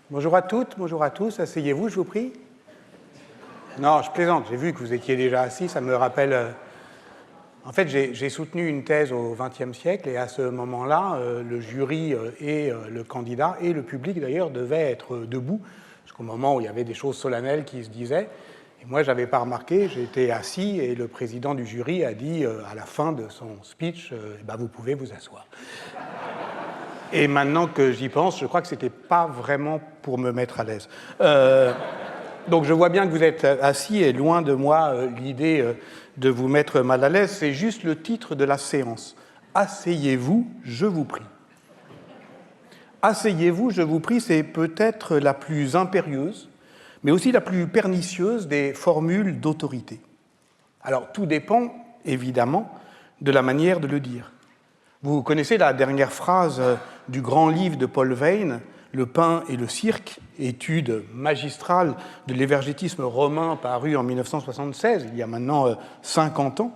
Bonjour à toutes, bonjour à tous. Asseyez-vous, je vous prie. Non, je plaisante. J'ai vu que vous étiez déjà assis. Ça me rappelle... En fait, j'ai soutenu une thèse au XXe siècle et à ce moment-là, le jury et le candidat et le public, d'ailleurs, devaient être debout jusqu'au moment où il y avait des choses solennelles qui se disaient. Et moi, je n'avais pas remarqué. J'étais assis et le président du jury a dit à la fin de son speech vous pouvez vous asseoir. Et maintenant que j'y pense, je crois que ce n'était pas vraiment pour me mettre à l'aise. Donc je vois bien que vous êtes assis et loin de moi l'idée de vous mettre mal à l'aise. C'est juste le titre de la séance. Asseyez-vous, je vous prie. Asseyez-vous, je vous prie, c'est peut-être la plus impérieuse, mais aussi la plus pernicieuse des formules d'autorité. Alors tout dépend, évidemment, de la manière de le dire. Vous connaissez la dernière phrase du grand livre de Paul Veyne, Le pain et le cirque, étude magistrale de l'évergétisme romain paru en 1976, il y a maintenant 50 ans,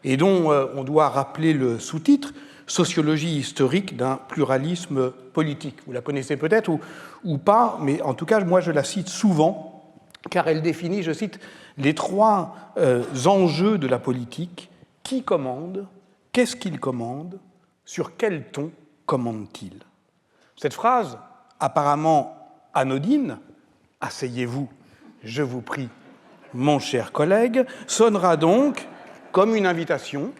et dont on doit rappeler le sous-titre « Sociologie historique d'un pluralisme politique ». Vous la connaissez peut-être ou pas, mais en tout cas, moi je la cite souvent, car elle définit, je cite, les trois enjeux de la politique. Qui commande? Qu'est-ce qu'il commande? Sur quel ton commande-t-il? Cette phrase, apparemment anodine, « Asseyez-vous, je vous prie, mon cher collègue », sonnera donc comme une invitation,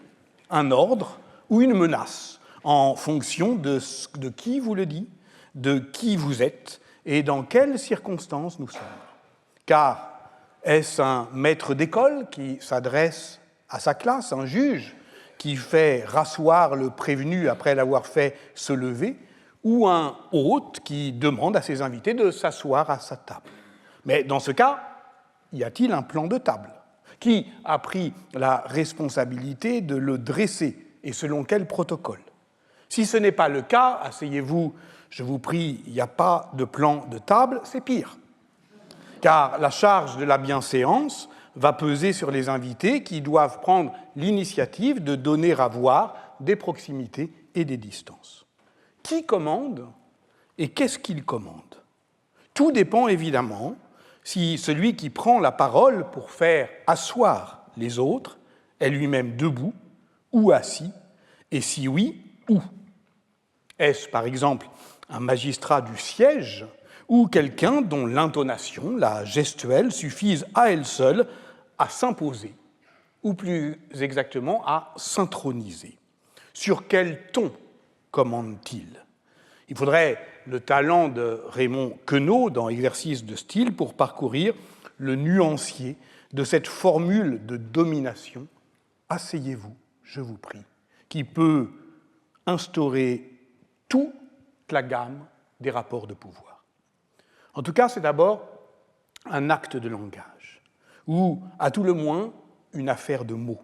un ordre ou une menace, en fonction de qui vous le dit, de qui vous êtes et dans quelles circonstances nous sommes. Car est-ce un maître d'école qui s'adresse à sa classe, un juge qui fait rasseoir le prévenu après l'avoir fait se lever, ou un hôte qui demande à ses invités de s'asseoir à sa table. Mais dans ce cas, y a-t-il un plan de table? Qui a pris la responsabilité de le dresser et selon quel protocole? Si ce n'est pas le cas, asseyez-vous, je vous prie, il n'y a pas de plan de table, c'est pire. Car la charge de la bienséance va peser sur les invités qui doivent prendre l'initiative de donner à voir des proximités et des distances. Qui commande et qu'est-ce qu'il commande? Tout dépend évidemment si celui qui prend la parole pour faire asseoir les autres est lui-même debout ou assis, et si oui, où? Est-ce par exemple un magistrat du siège ou quelqu'un dont l'intonation, la gestuelle, suffisent à elle seule à s'imposer, ou plus exactement à s'introniser? Sur quel ton commande-t-il? Il faudrait le talent de Raymond Queneau dans Exercice de style pour parcourir le nuancier de cette formule de domination « Asseyez-vous, je vous prie », qui peut instaurer toute la gamme des rapports de pouvoir. En tout cas, c'est d'abord un acte de langage, ou, à tout le moins, une affaire de mots.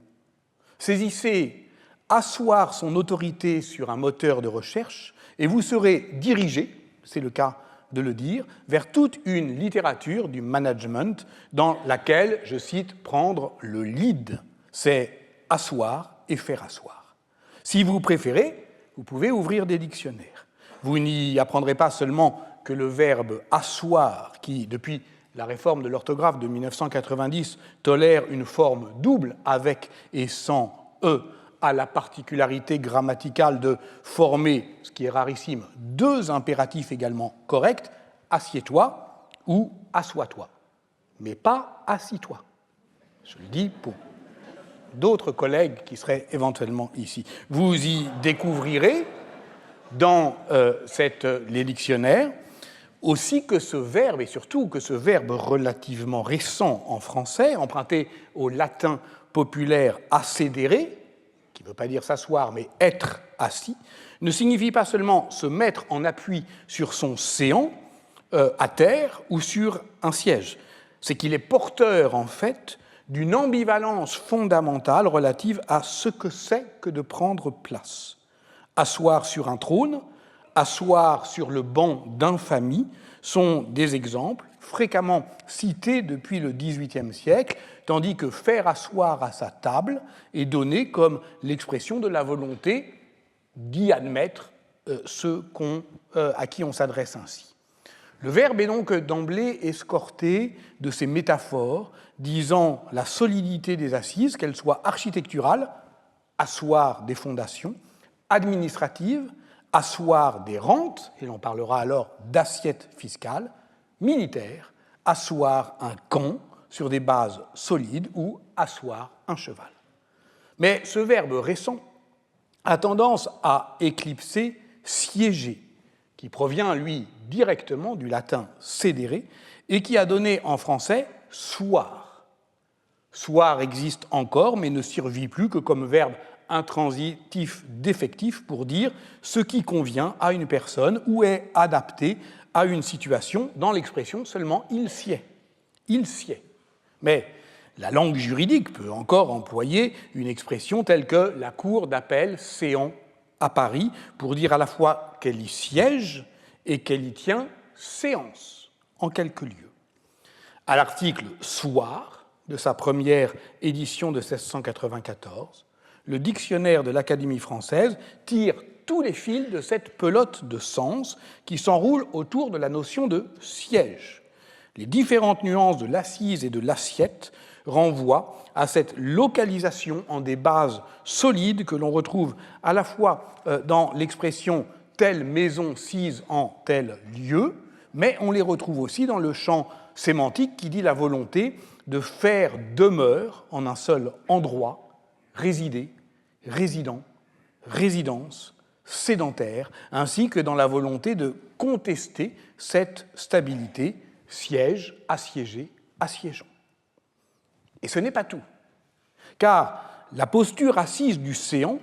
Saisissez « asseoir son autorité sur un moteur de recherche » et vous serez dirigé, c'est le cas de le dire, vers toute une littérature du management dans laquelle, je cite, prendre le lead, c'est asseoir et faire asseoir. Si vous préférez, vous pouvez ouvrir des dictionnaires. Vous n'y apprendrez pas seulement que le verbe asseoir, qui, depuis la réforme de l'orthographe de 1990, tolère une forme double avec et sans « e », a la particularité grammaticale de former, ce qui est rarissime, deux impératifs également corrects, assieds-toi ou assois-toi, mais pas assis-toi. Je le dis pour d'autres collègues qui seraient éventuellement ici. Vous y découvrirez dans les dictionnaires aussi que ce verbe, et surtout que ce verbe relativement récent en français, emprunté au latin populaire assedere, qui ne veut pas dire s'asseoir, mais être assis, ne signifie pas seulement se mettre en appui sur son séant, à terre ou sur un siège. C'est qu'il est porteur, en fait, d'une ambivalence fondamentale relative à ce que c'est que de prendre place. Asseoir sur un trône, asseoir sur le banc d'infamie sont des exemples fréquemment cités depuis le XVIIIe siècle, tandis que faire asseoir à sa table est donné comme l'expression de la volonté d'y admettre ceux à qui on s'adresse ainsi. Le verbe est donc d'emblée escorté de ces métaphores disant la solidité des assises, qu'elles soient architecturales, asseoir des fondations, administratives, asseoir des rentes, et l'on parlera alors d'assiette fiscale, militaire, asseoir un camp sur des bases solides ou asseoir un cheval. Mais ce verbe récent a tendance à éclipser siéger, qui provient, lui, directement du latin sedere, et qui a donné en français soir. Soir existe encore, mais ne survit plus que comme verbe intransitif défectif pour dire ce qui convient à une personne ou est adapté à une situation, dans l'expression seulement il sied. Il sied. Mais la langue juridique peut encore employer une expression telle que la cour d'appel séant à Paris pour dire à la fois qu'elle y siège et qu'elle y tient séance en quelques lieux. À l'article soir de sa première édition de 1694, le dictionnaire de l'Académie française tire tous les fils de cette pelote de sens qui s'enroule autour de la notion de siège. Les différentes nuances de l'assise et de l'assiette renvoient à cette localisation en des bases solides que l'on retrouve à la fois dans l'expression telle maison sise en tel lieu, mais on les retrouve aussi dans le champ sémantique qui dit la volonté de faire demeure en un seul endroit, résider, résident, résidence, sédentaire, ainsi que dans la volonté de contester cette stabilité, siège, assiégé, assiégeant. Et ce n'est pas tout, car la posture assise du séant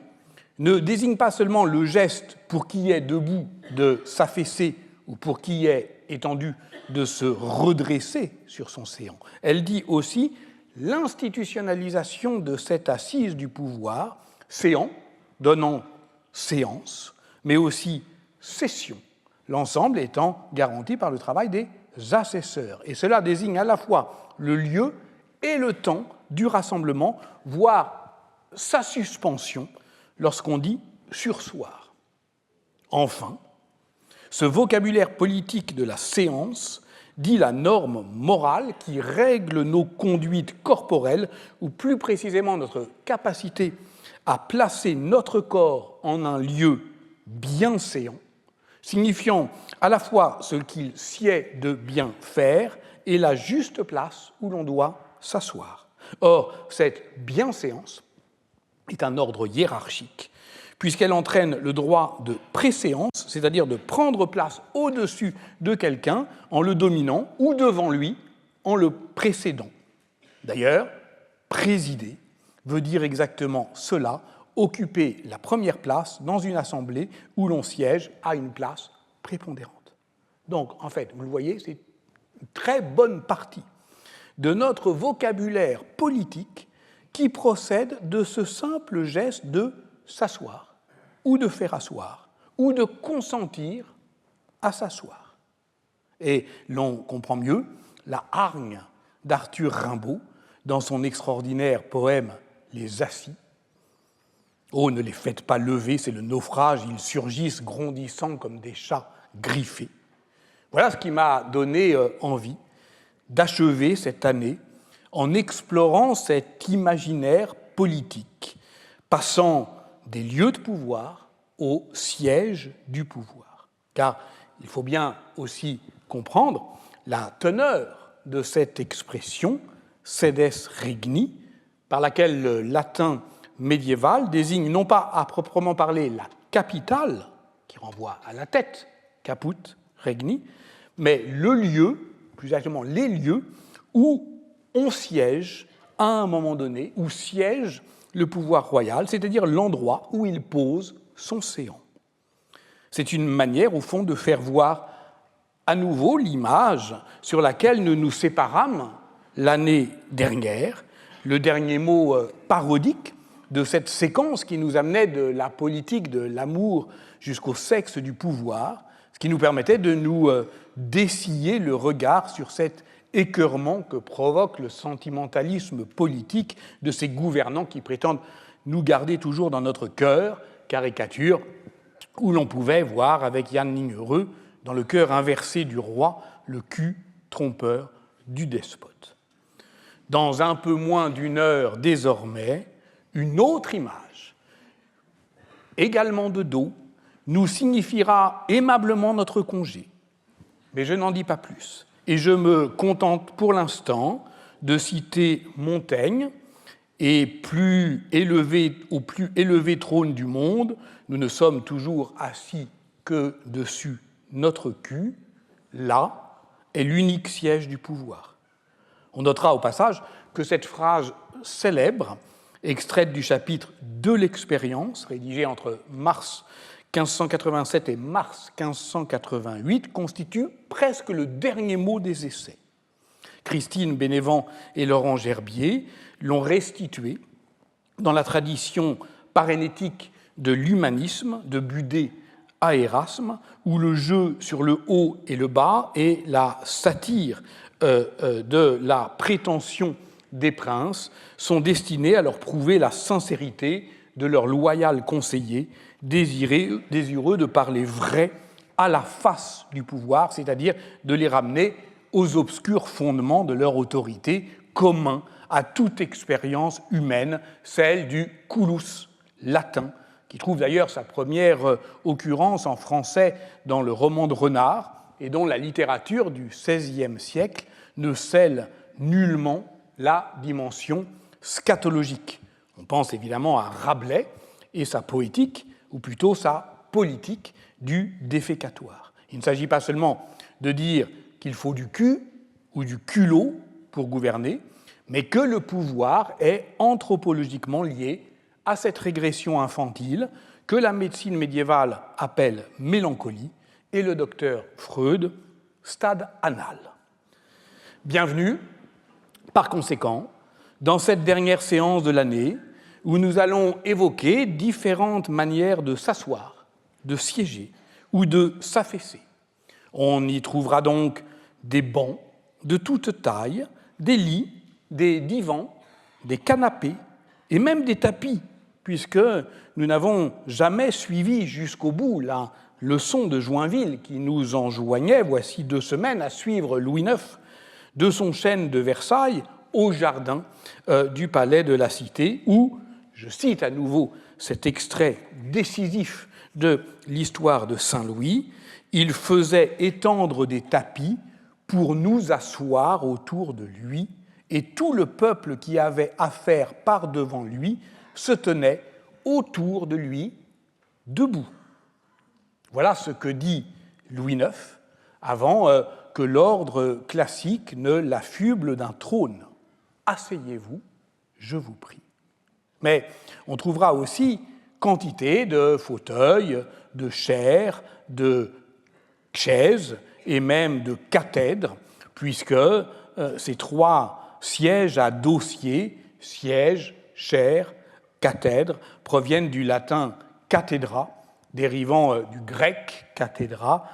ne désigne pas seulement le geste pour qui est debout de s'affaisser ou pour qui est étendu de se redresser sur son séant. Elle dit aussi l'institutionnalisation de cette assise du pouvoir, séant, donnant séance, mais aussi session, l'ensemble étant garanti par le travail des assesseurs. Et cela désigne à la fois le lieu et le temps du rassemblement, voire sa suspension lorsqu'on dit surseoir. Enfin, ce vocabulaire politique de la séance dit la norme morale qui règle nos conduites corporelles, ou plus précisément notre capacité à placer notre corps en un lieu bien séant, signifiant à la fois ce qu'il sied de bien faire et la juste place où l'on doit s'asseoir. Or, cette bienséance est un ordre hiérarchique, puisqu'elle entraîne le droit de préséance, c'est-à-dire de prendre place au-dessus de quelqu'un en le dominant ou devant lui en le précédant. D'ailleurs, présider veut dire exactement cela, occuper la première place dans une assemblée où l'on siège à une place prépondérante. Donc, en fait, vous le voyez, c'est une très bonne partie de notre vocabulaire politique qui procède de ce simple geste de s'asseoir, ou de faire asseoir, ou de consentir à s'asseoir. Et l'on comprend mieux la hargne d'Arthur Rimbaud dans son extraordinaire poème « Les assis ». Oh, ne les faites pas lever, c'est le naufrage, ils surgissent grondissant comme des chats griffés. Voilà ce qui m'a donné envie d'achever cette année en explorant cet imaginaire politique, passant des lieux de pouvoir au siège du pouvoir. Car il faut bien aussi comprendre la teneur de cette expression, sedes regni, par laquelle le latin médiéval désigne non pas à proprement parler la capitale, qui renvoie à la tête, caput regni, mais le lieu, plus exactement les lieux, où on siège à un moment donné, où siège le pouvoir royal, c'est-à-dire l'endroit où il pose son séant. C'est une manière, au fond, de faire voir à nouveau l'image sur laquelle nous nous séparâmes l'année dernière, le dernier mot parodique de cette séquence qui nous amenait de la politique de l'amour jusqu'au sexe du pouvoir, ce qui nous permettait de nous dessiller le regard sur cet écœurement que provoque le sentimentalisme politique de ces gouvernants qui prétendent nous garder toujours dans notre cœur, caricature où l'on pouvait voir avec Yann Lignereux, dans le cœur inversé du roi, le cul trompeur du despote. Dans un peu moins d'une heure désormais, une autre image, également de dos, nous signifiera aimablement notre congé. Mais je n'en dis pas plus. Et je me contente pour l'instant de citer Montaigne, et au plus élevé trône du monde, nous ne sommes toujours assis que dessus notre cul, là est l'unique siège du pouvoir. On notera au passage que cette phrase célèbre, extraite du chapitre de l'expérience, rédigé entre mars 1587 et mars 1588, constitue presque le dernier mot des essais. Christine Bénévent et Laurent Gerbier l'ont restitué dans la tradition parénétique de l'humanisme, de Budé à Erasme, où le jeu sur le haut et le bas et la satire de la prétention des princes sont destinés à leur prouver la sincérité de leur loyal conseiller, désireux de parler vrai à la face du pouvoir, c'est-à-dire de les ramener aux obscurs fondements de leur autorité, communs à toute expérience humaine, celle du culus latin, qui trouve d'ailleurs sa première occurrence en français dans le roman de Renard, et dont la littérature du XVIe siècle ne scelle nullement la dimension scatologique. On pense évidemment à Rabelais et sa poétique, ou plutôt sa politique du défécatoire. Il ne s'agit pas seulement de dire qu'il faut du cul ou du culot pour gouverner, mais que le pouvoir est anthropologiquement lié à cette régression infantile que la médecine médiévale appelle mélancolie et le docteur Freud stade anal. Bienvenue, par conséquent, dans cette dernière séance de l'année où nous allons évoquer différentes manières de s'asseoir, de siéger ou de s'affaisser. On y trouvera donc des bancs de toute taille, des lits, des divans, des canapés et même des tapis, puisque nous n'avons jamais suivi jusqu'au bout la leçon de Joinville qui nous enjoignait, voici 2 semaines, à suivre Louis IX de son chêne de Versailles au jardin du palais de la Cité, où, je cite à nouveau cet extrait décisif de l'histoire de Saint-Louis, il faisait étendre des tapis pour nous asseoir autour de lui, et tout le peuple qui avait affaire par devant lui se tenait autour de lui, debout. Voilà ce que dit Louis IX avant que l'ordre classique ne l'affuble d'un trône. Asseyez-vous, je vous prie. Mais on trouvera aussi quantité de fauteuils, de chairs, de chaises et même de cathèdres, puisque ces 3 sièges à dossier, siège, chaire, cathèdre, proviennent du latin cathedra, dérivant du grec cathédra,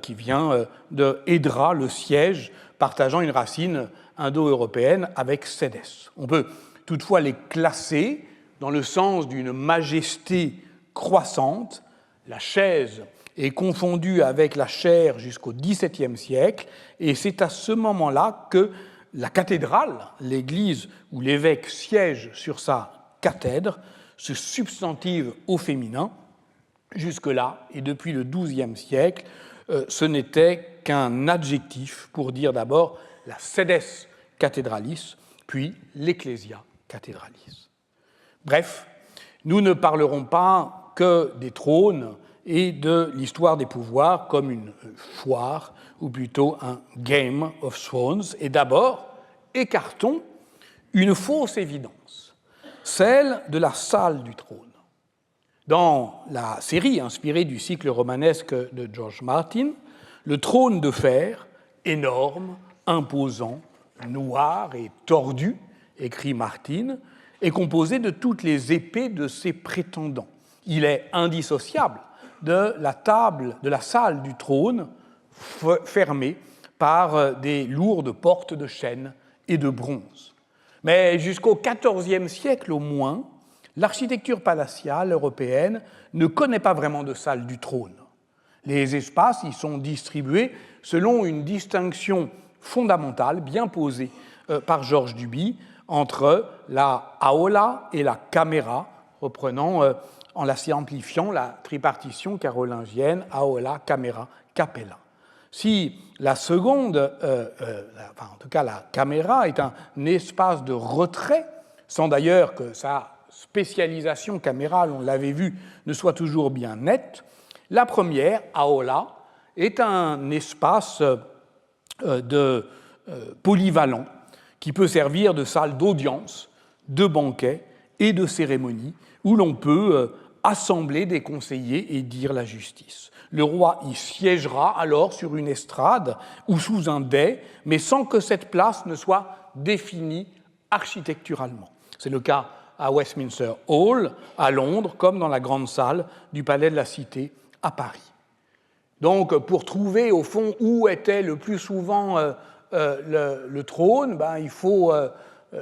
qui vient de hédra, le siège, partageant une racine indo-européenne avec sedes. On peut toutefois les classer dans le sens d'une majesté croissante. La chaise est confondue avec la chaire jusqu'au XVIIe siècle, et c'est à ce moment-là que la cathédrale, l'église où l'évêque siège sur sa cathèdre, se substantive au féminin. Jusque-là, et depuis le XIIe siècle, ce n'était qu'un adjectif pour dire d'abord la sedes cathedralis, puis l'ecclesia cathedralis. Bref, nous ne parlerons pas que des trônes et de l'histoire des pouvoirs comme une foire, ou plutôt un Game of Thrones. Et d'abord, écartons une fausse évidence, celle de la salle du trône. Dans la série inspirée du cycle romanesque de George Martin, le trône de fer, énorme, imposant, noir et tordu, écrit Martin, est composé de toutes les épées de ses prétendants. Il est indissociable de la table, de la salle du trône, fermée par des lourdes portes de chêne et de bronze. Mais jusqu'au XIVe siècle au moins, l'architecture palatiale européenne ne connaît pas vraiment de salle du trône. Les espaces y sont distribués selon une distinction fondamentale bien posée par Georges Duby entre la aula et la camera, reprenant en la simplifiant la tripartition carolingienne aula, camera, capella. Si la seconde, en tout cas la camera, est un espace de retrait, sans d'ailleurs que sa spécialisation camérale, on l'avait vu, ne soit toujours bien nette, la première, aula, est un espace polyvalent qui peut servir de salle d'audience, de banquet et de cérémonie, où l'on peut assembler des conseillers et dire la justice. Le roi y siégera alors sur une estrade ou sous un dais, mais sans que cette place ne soit définie architecturalement. C'est le cas à Westminster Hall, à Londres, comme dans la grande salle du Palais de la Cité à Paris. Donc, pour trouver, au fond, où était le plus souvent le trône, il faut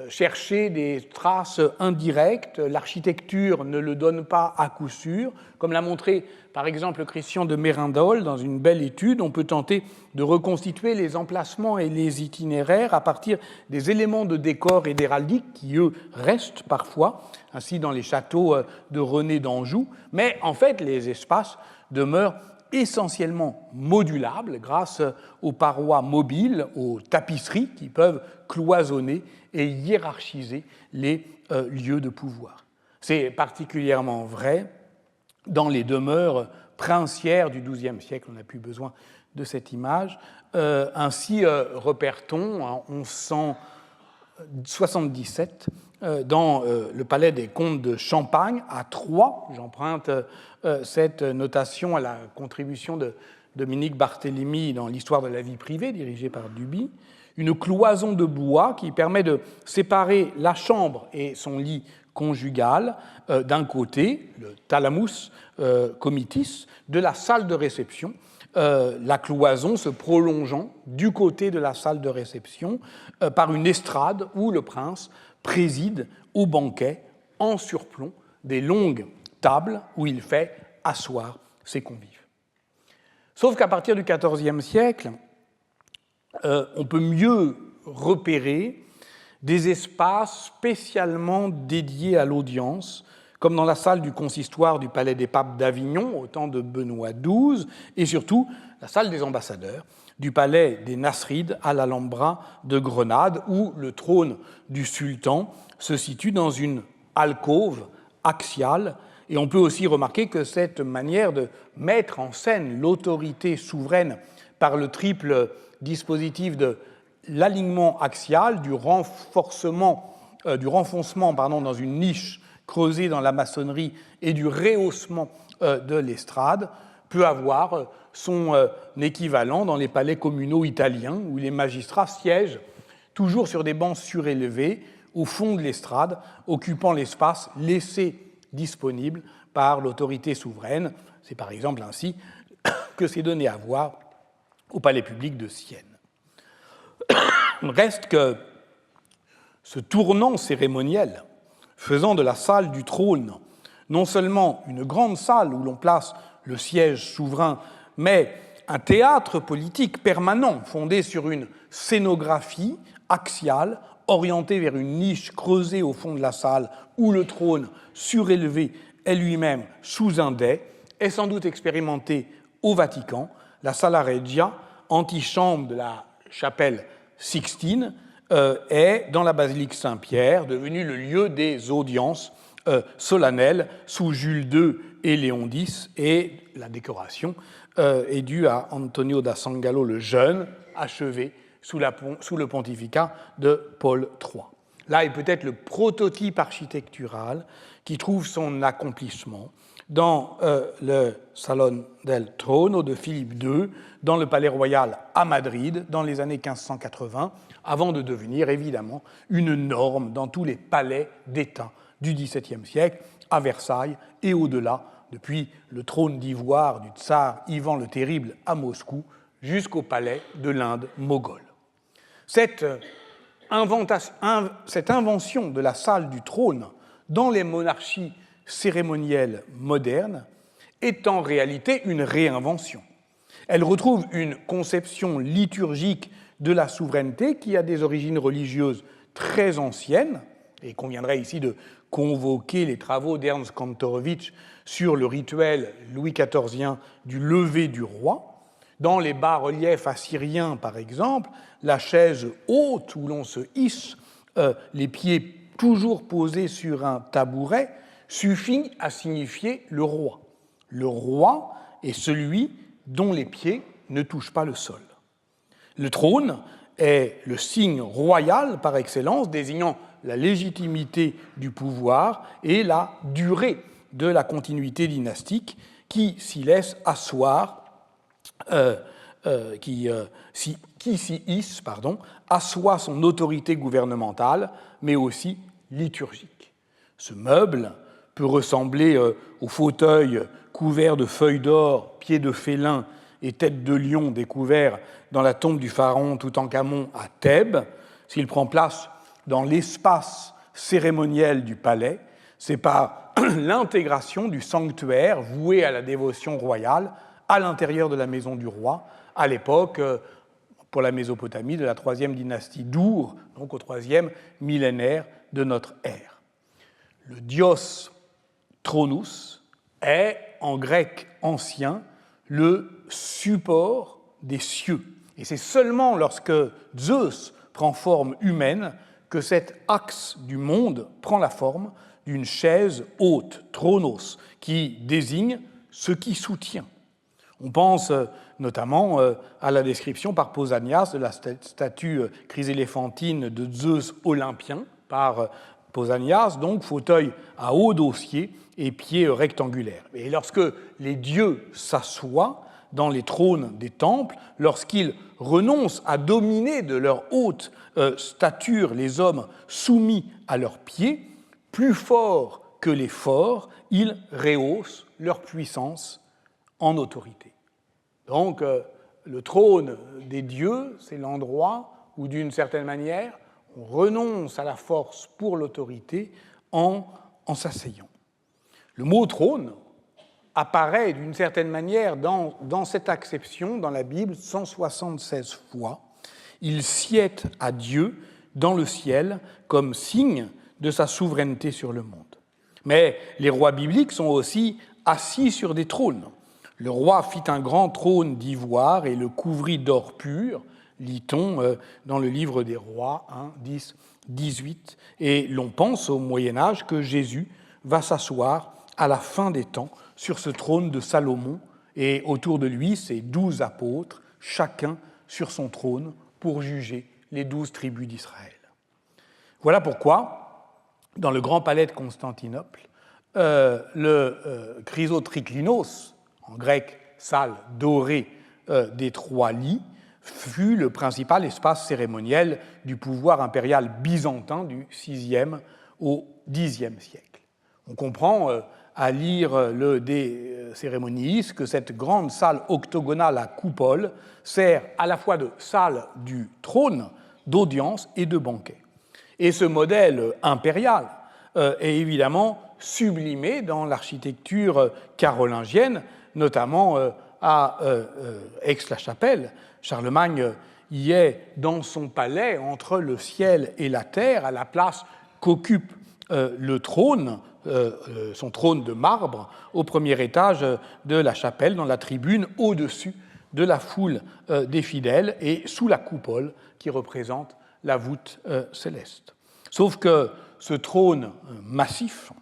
chercher des traces indirectes. L'architecture ne le donne pas à coup sûr. Comme l'a montré, par exemple, Christian de Mérindol dans une belle étude, on peut tenter de reconstituer les emplacements et les itinéraires à partir des éléments de décor et d'héraldique qui, eux, restent parfois, ainsi dans les châteaux de René d'Anjou. Mais en fait, les espaces demeurent essentiellement modulables grâce aux parois mobiles, aux tapisseries qui peuvent cloisonner et hiérarchiser les lieux de pouvoir. C'est particulièrement vrai dans les demeures princières du XIIe siècle. On n'a plus besoin de cette image. Ainsi repère-t-on en 1177 dans le palais des comtes de Champagne à Troyes. J'emprunte cette notation à la contribution de Dominique Barthélemy dans l'histoire de la vie privée, dirigée par Duby. Une cloison de bois qui permet de séparer la chambre et son lit conjugal d'un côté, le thalamus comitis, de la salle de réception, la cloison se prolongeant du côté de la salle de réception par une estrade où le prince préside au banquet en surplomb des longues tables où il fait asseoir ses convives. Sauf qu'à partir du XIVe siècle, on peut mieux repérer des espaces spécialement dédiés à l'audience, comme dans la salle du consistoire du Palais des Papes d'Avignon au temps de Benoît XII, et surtout la salle des ambassadeurs du Palais des Nasrides à l'Alhambra de Grenade, où le trône du sultan se situe dans une alcôve axiale. Et on peut aussi remarquer que cette manière de mettre en scène l'autorité souveraine par le triple dispositif de l'alignement axial, du renfoncement dans une niche creusée dans la maçonnerie et du rehaussement de l'estrade, peut avoir son équivalent dans les palais communaux italiens, où les magistrats siègent toujours sur des bancs surélevés au fond de l'estrade, occupant l'espace laissé disponible par l'autorité souveraine. C'est par exemple ainsi que c'est donné à voir au palais public de Sienne. Reste que ce tournant cérémoniel, faisant de la salle du trône non seulement une grande salle où l'on place le siège souverain, mais un théâtre politique permanent fondé sur une scénographie axiale orientée vers une niche creusée au fond de la salle où le trône surélevé est lui-même sous un dais, est sans doute expérimenté au Vatican. La Sala Regia, antichambre de la chapelle Sixtine, est, dans la basilique Saint-Pierre, devenue le lieu des audiences solennelles sous Jules II et Léon X, et la décoration est due à Antonio da San Gallo le Jeune, achevé sous le pontificat de Paul III. Là est peut-être le prototype architectural qui trouve son accomplissement dans le Salon del Trono de Philippe II, dans le Palais Royal à Madrid, dans les années 1580, avant de devenir évidemment une norme dans tous les palais d'État du XVIIe siècle, à Versailles et au-delà, depuis le trône d'ivoire du tsar Ivan le Terrible à Moscou jusqu'au palais de l'Inde moghole. Cette invention de la salle du trône dans les monarchies cérémonielles modernes est en réalité une réinvention. Elle retrouve une conception liturgique de la souveraineté qui a des origines religieuses très anciennes, et il conviendrait ici de convoquer les travaux d'Ernst Kantorowicz sur le rituel Louis XIVien du lever du roi. Dans les bas-reliefs assyriens, par exemple, la chaise haute où l'on se hisse, les pieds toujours posés sur un tabouret, suffit à signifier le roi. Le roi est celui dont les pieds ne touchent pas le sol. Le trône est le signe royal par excellence, désignant la légitimité du pouvoir et la durée de la continuité dynastique qui s'y laisse asseoir, qui s'y hisse, assoit son autorité gouvernementale, mais aussi liturgique. Ce meuble peut ressembler au fauteuil couvert de feuilles d'or, pieds de félin et têtes de lion découverts dans la tombe du pharaon Toutankhamon à Thèbes. S'il prend place dans l'espace cérémoniel du palais, c'est par l'intégration du sanctuaire voué à la dévotion royale à l'intérieur de la maison du roi, à l'époque, pour la Mésopotamie, de la troisième dynastie d'Ur, donc au troisième millénaire de notre ère. Le dios Tronus est, en grec ancien, le support des cieux. Et c'est seulement lorsque Zeus prend forme humaine que cet axe du monde prend la forme d'une chaise haute, Tronos, qui désigne ce qui soutient. On pense notamment à la description par Pausanias de la statue chryséléphantine de Zeus olympien, par Pausanias, donc fauteuil à haut dossier et pieds rectangulaires. Et lorsque les dieux s'assoient dans les trônes des temples, lorsqu'ils renoncent à dominer de leur haute stature les hommes soumis à leurs pieds, plus forts que les forts, ils rehaussent leur puissance en autorité. Donc, le trône des dieux, c'est l'endroit où, d'une certaine manière, on renonce à la force pour l'autorité en s'asseyant. Le mot trône apparaît d'une certaine manière dans cette acception dans la Bible 176 fois. Il sied à Dieu dans le ciel comme signe de sa souveraineté sur le monde. Mais les rois bibliques sont aussi assis sur des trônes. Le roi fit un grand trône d'ivoire et le couvrit d'or pur, lit-on dans le livre des rois 1, 10, 18. Et l'on pense au Moyen-Âge que Jésus va s'asseoir à la fin des temps sur ce trône de Salomon, et autour de lui, ses 12 apôtres, chacun sur son trône, pour juger les 12 tribus d'Israël. Voilà pourquoi, dans le grand palais de Constantinople, le chrysotriklinos, en grec salle dorée des 3 lits, fut le principal espace cérémoniel du pouvoir impérial byzantin du VIe au Xe siècle. On comprend à lire le De Ceremoniis que cette grande salle octogonale à coupole sert à la fois de salle du trône, d'audience et de banquet. Et ce modèle impérial est évidemment sublimé dans l'architecture carolingienne, notamment à Aix-la-Chapelle. Charlemagne y est dans son palais, entre le ciel et la terre, à la place qu'occupe le trône, son trône de marbre, au premier étage de la chapelle, dans la tribune, au-dessus de la foule des fidèles et sous la coupole qui représente la voûte céleste. Sauf que ce trône massif,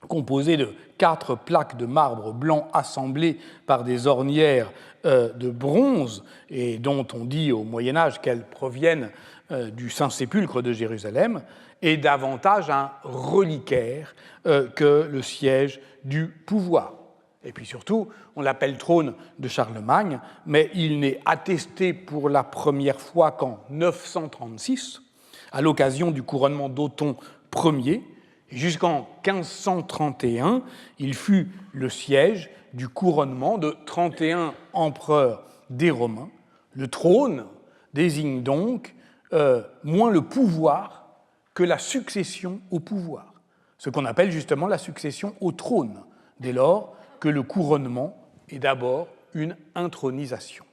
composé de 4 plaques de marbre blanc assemblées par des ornières de bronze, et dont on dit au Moyen-Âge qu'elles proviennent du Saint-Sépulcre de Jérusalem, est davantage un reliquaire que le siège du pouvoir. Et puis surtout, on l'appelle trône de Charlemagne, mais il n'est attesté pour la première fois qu'en 936, à l'occasion du couronnement d'Othon Ier. Jusqu'en 1531, il fut le siège du couronnement de 31 empereurs des Romains. Le trône désigne donc moins le pouvoir que la succession au pouvoir, ce qu'on appelle justement la succession au trône, dès lors que le couronnement est d'abord une intronisation.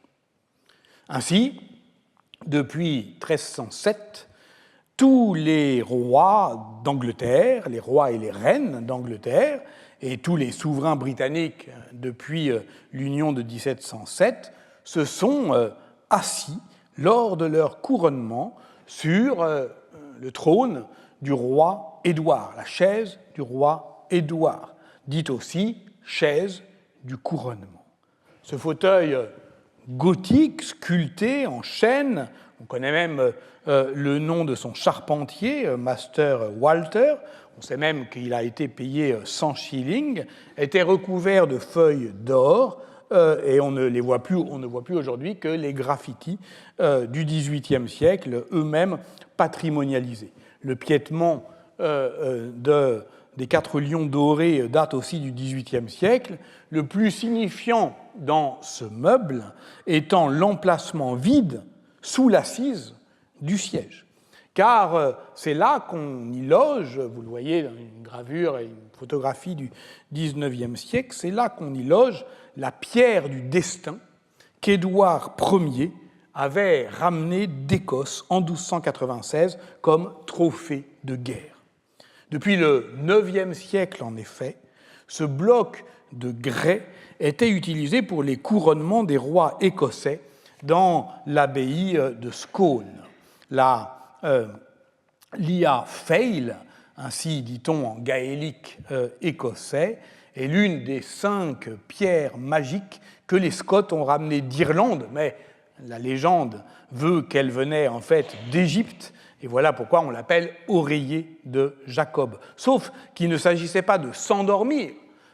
Ainsi, depuis 1307, tous les rois d'Angleterre, les rois et les reines d'Angleterre, et tous les souverains britanniques depuis l'Union de 1707, se sont assis lors de leur couronnement sur le trône du roi Édouard, la chaise du roi Édouard, dite aussi chaise du couronnement. Ce fauteuil gothique, sculpté en chêne, on connaît même le nom de son charpentier, Master Walter, on sait même qu'il a été payé 100 shillings, était recouvert de feuilles d'or, et on ne voit plus aujourd'hui que les graffitis du XVIIIe siècle, eux-mêmes patrimonialisés. Le piétement des 4 lions dorés date aussi du XVIIIe siècle, le plus signifiant dans ce meuble étant l'emplacement vide sous l'assise du siège. Car c'est là qu'on y loge, vous le voyez dans une gravure et une photographie du XIXe siècle, c'est là qu'on y loge la pierre du destin qu'Édouard Ier avait ramenée d'Écosse en 1296 comme trophée de guerre. Depuis le IXe siècle, en effet, ce bloc de grès était utilisé pour les couronnements des rois écossais dans l'abbaye de Scone. L'Ia Fail, ainsi dit-on en gaélique écossais, est l'une des 5 pierres magiques que les Scots ont ramenées d'Irlande, mais la légende veut qu'elle venait en fait d'Égypte, et voilà pourquoi on l'appelle oreiller de Jacob. Sauf qu'il ne s'agissait pas de s'endormir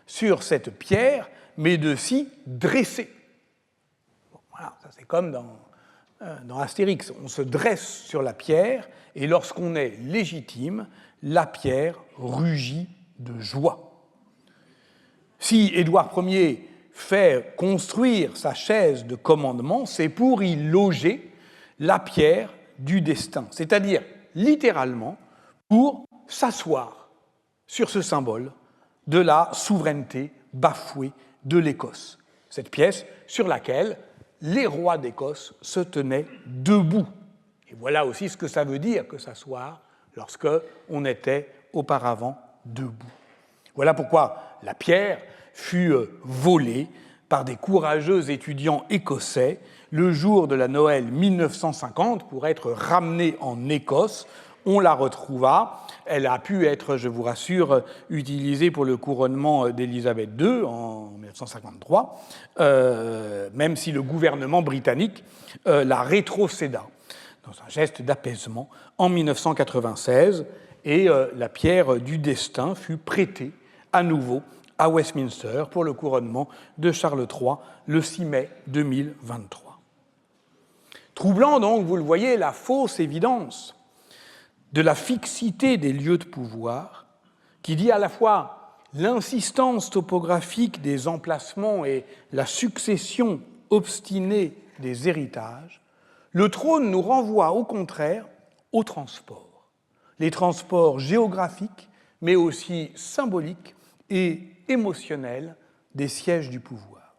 sur cette pierre, mais de s'y dresser. Bon, voilà, ça c'est comme dans Astérix, on se dresse sur la pierre, et lorsqu'on est légitime, la pierre rugit de joie. Si Édouard Ier fait construire sa chaise de commandement, c'est pour y loger la pierre du destin, c'est-à-dire littéralement pour s'asseoir sur ce symbole de la souveraineté bafouée de l'Écosse. Cette pièce sur laquelle les rois d'Écosse se tenaient debout. Et voilà aussi ce que ça veut dire que s'asseoir lorsque on était auparavant debout. Voilà pourquoi la pierre fut volée par des courageux étudiants écossais le jour de la Noël 1950 pour être ramenée en Écosse. On la retrouva. Elle a pu être, je vous rassure, utilisée pour le couronnement d'Élisabeth II en 1953, même si le gouvernement britannique la rétrocéda dans un geste d'apaisement en 1996, et la pierre du destin fut prêtée à nouveau à Westminster pour le couronnement de Charles III le 6 mai 2023. Troublant donc, vous le voyez, la fausse évidence de la fixité des lieux de pouvoir, qui dit à la fois l'insistance topographique des emplacements et la succession obstinée des héritages, le trône nous renvoie au contraire aux transports. Les transports géographiques, mais aussi symboliques et émotionnels des sièges du pouvoir.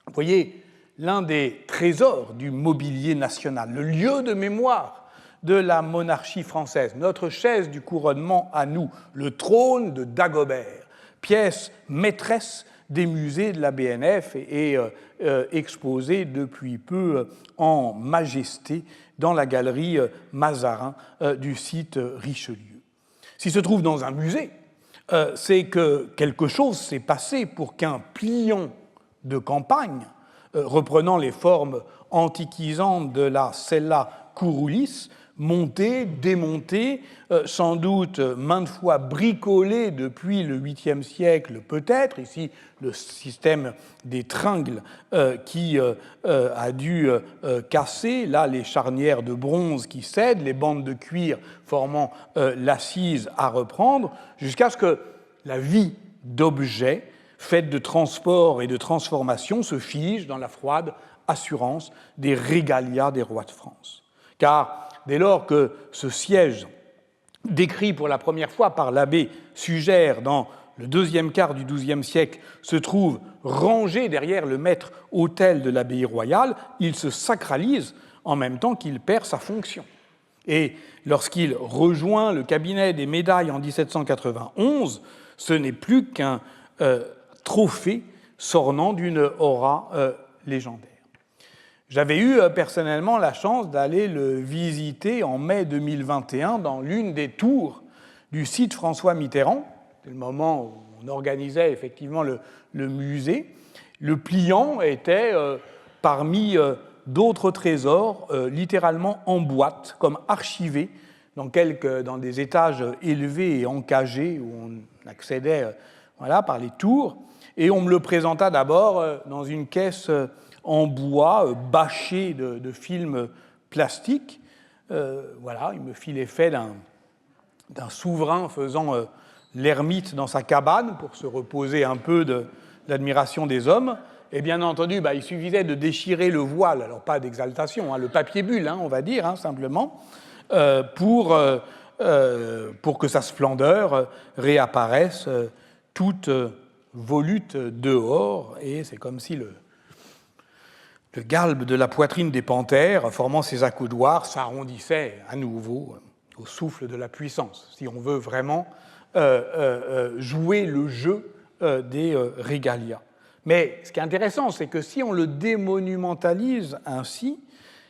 Vous voyez, l'un des trésors du mobilier national, le lieu de mémoire de la monarchie française, notre chaise du couronnement à nous, le trône de Dagobert, pièce maîtresse des musées de la BNF et exposée depuis peu en majesté dans la galerie Mazarin du site Richelieu. S'il se trouve dans un musée, c'est que quelque chose s'est passé pour qu'un pliant de campagne, reprenant les formes antiquisantes de la Sella Curulis, monté, démonté, sans doute maintes fois bricolé depuis le 8e siècle peut-être, ici le système des tringles qui a dû casser, là les charnières de bronze qui cèdent, les bandes de cuir formant l'assise à reprendre, jusqu'à ce que la vie d'objets faite de transport et de transformation se fige dans la froide assurance des régalias des rois de France. Car dès lors que ce siège, décrit pour la première fois par l'abbé Suger dans le deuxième quart du XIIe siècle, se trouve rangé derrière le maître-autel de l'abbaye royale, il se sacralise en même temps qu'il perd sa fonction. Et lorsqu'il rejoint le cabinet des médailles en 1791, ce n'est plus qu'un trophée s'ornant d'une aura légendaire. J'avais eu personnellement la chance d'aller le visiter en mai 2021 dans l'une des tours du site François Mitterrand. C'était le moment où on organisait effectivement le musée. Le pliant était parmi d'autres trésors, littéralement en boîte, comme archivés dans des étages élevés et encagés où on accédait par les tours. Et on me le présenta d'abord dans une caisse en bois bâchée de films plastiques. Il me fit l'effet d'un souverain faisant l'ermite dans sa cabane pour se reposer un peu de l'admiration des hommes. Et bien entendu, il suffisait de déchirer le voile, alors pas d'exaltation, le papier bulle, on va dire, simplement, pour que sa splendeur réapparaisse toute volute dehors. Et c'est comme si le galbe de la poitrine des panthères, formant ses accoudoirs, s'arrondissait à nouveau au souffle de la puissance, si on veut vraiment jouer le jeu des régalias. Mais ce qui est intéressant, c'est que si on le démonumentalise ainsi,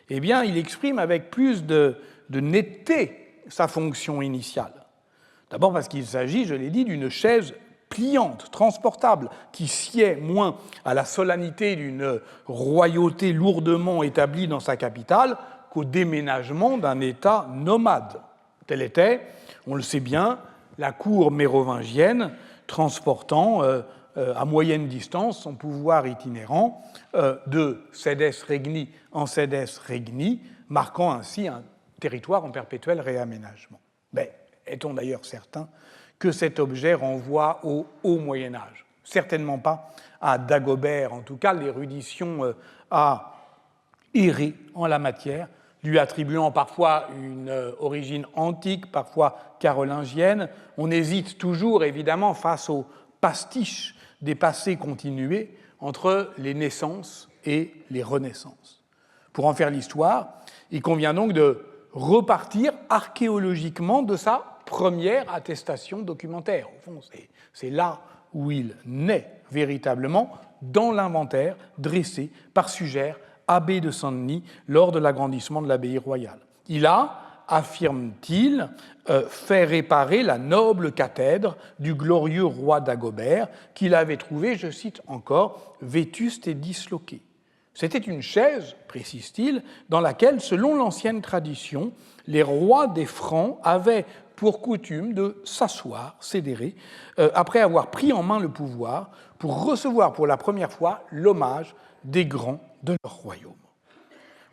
eh bien, il exprime avec plus de netteté sa fonction initiale. D'abord parce qu'il s'agit, je l'ai dit, d'une chaise pliante, transportable, qui sied moins à la solennité d'une royauté lourdement établie dans sa capitale qu'au déménagement d'un État nomade. Telle était, on le sait bien, la cour mérovingienne transportant à moyenne distance son pouvoir itinérant de sedes regni en sedes regni, marquant ainsi un territoire en perpétuel réaménagement. Mais est-on d'ailleurs certain que cet objet renvoie au haut Moyen-Âge? Certainement pas à Dagobert. En tout cas, l'érudition a erré en la matière, lui attribuant parfois une origine antique, parfois carolingienne. On hésite toujours, évidemment, face aux pastiches des passés continués entre les naissances et les renaissances. Pour en faire l'histoire, il convient donc de repartir archéologiquement de sa première attestation documentaire. Au fond, c'est là où il naît véritablement dans l'inventaire dressé par Suger, abbé de Saint-Denis, lors de l'agrandissement de l'abbaye royale. Il a, affirme-t-il, fait réparer la noble cathèdre du glorieux roi Dagobert, qu'il avait trouvée, je cite encore, vétuste et disloquée. C'était une chaise, précise-t-il, dans laquelle, selon l'ancienne tradition, les rois des Francs avaient pour coutume de s'asseoir, sédérer, après avoir pris en main le pouvoir, pour recevoir pour la première fois l'hommage des grands de leur royaume.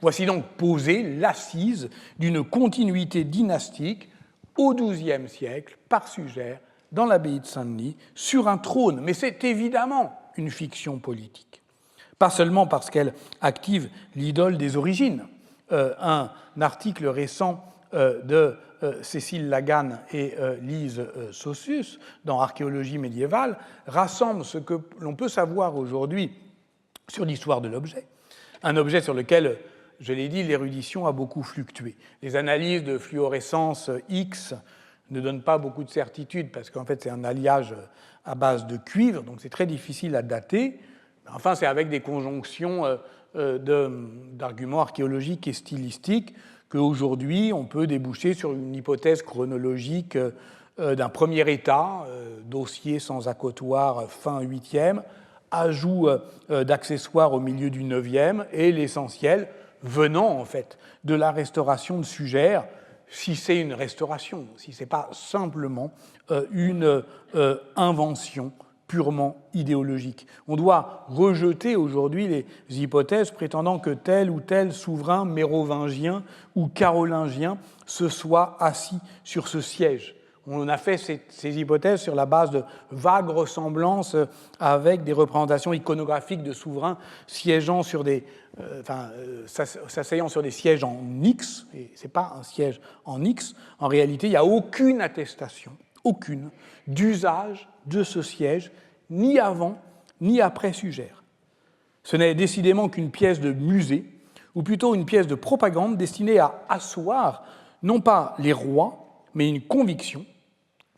Voici donc posée l'assise d'une continuité dynastique au XIIe siècle, par Suger, dans l'abbaye de Saint-Denis, sur un trône. Mais c'est évidemment une fiction politique. Pas seulement parce qu'elle active l'idole des origines. Un article récent de Cécile Lagan et Lise Saucius, dans Archéologie médiévale, rassemble ce que l'on peut savoir aujourd'hui sur l'histoire de l'objet. Un objet sur lequel, je l'ai dit, l'érudition a beaucoup fluctué. Les analyses de fluorescence X ne donnent pas beaucoup de certitude parce qu'en fait, c'est un alliage à base de cuivre, donc c'est très difficile à dater. Enfin, c'est avec des conjonctions d'arguments archéologiques et stylistiques qu'aujourd'hui, on peut déboucher sur une hypothèse chronologique d'un premier état, dossier sans accotoir fin 8e, ajout d'accessoires au milieu du 9e, et l'essentiel venant en fait de la restauration de Suger, si c'est une restauration, si ce n'est pas simplement une invention purement idéologique. On doit rejeter aujourd'hui les hypothèses prétendant que tel ou tel souverain mérovingien ou carolingien se soit assis sur ce siège. On a fait ces hypothèses sur la base de vagues ressemblances avec des représentations iconographiques de souverains siégeant sur s'asseyant sur des sièges en X, et ce n'est pas un siège en X. En réalité, il n'y a aucune attestation, aucune, d'usage de ce siège, ni avant ni après Sugère. Ce n'est décidément qu'une pièce de musée, ou plutôt une pièce de propagande destinée à asseoir non pas les rois, mais une conviction,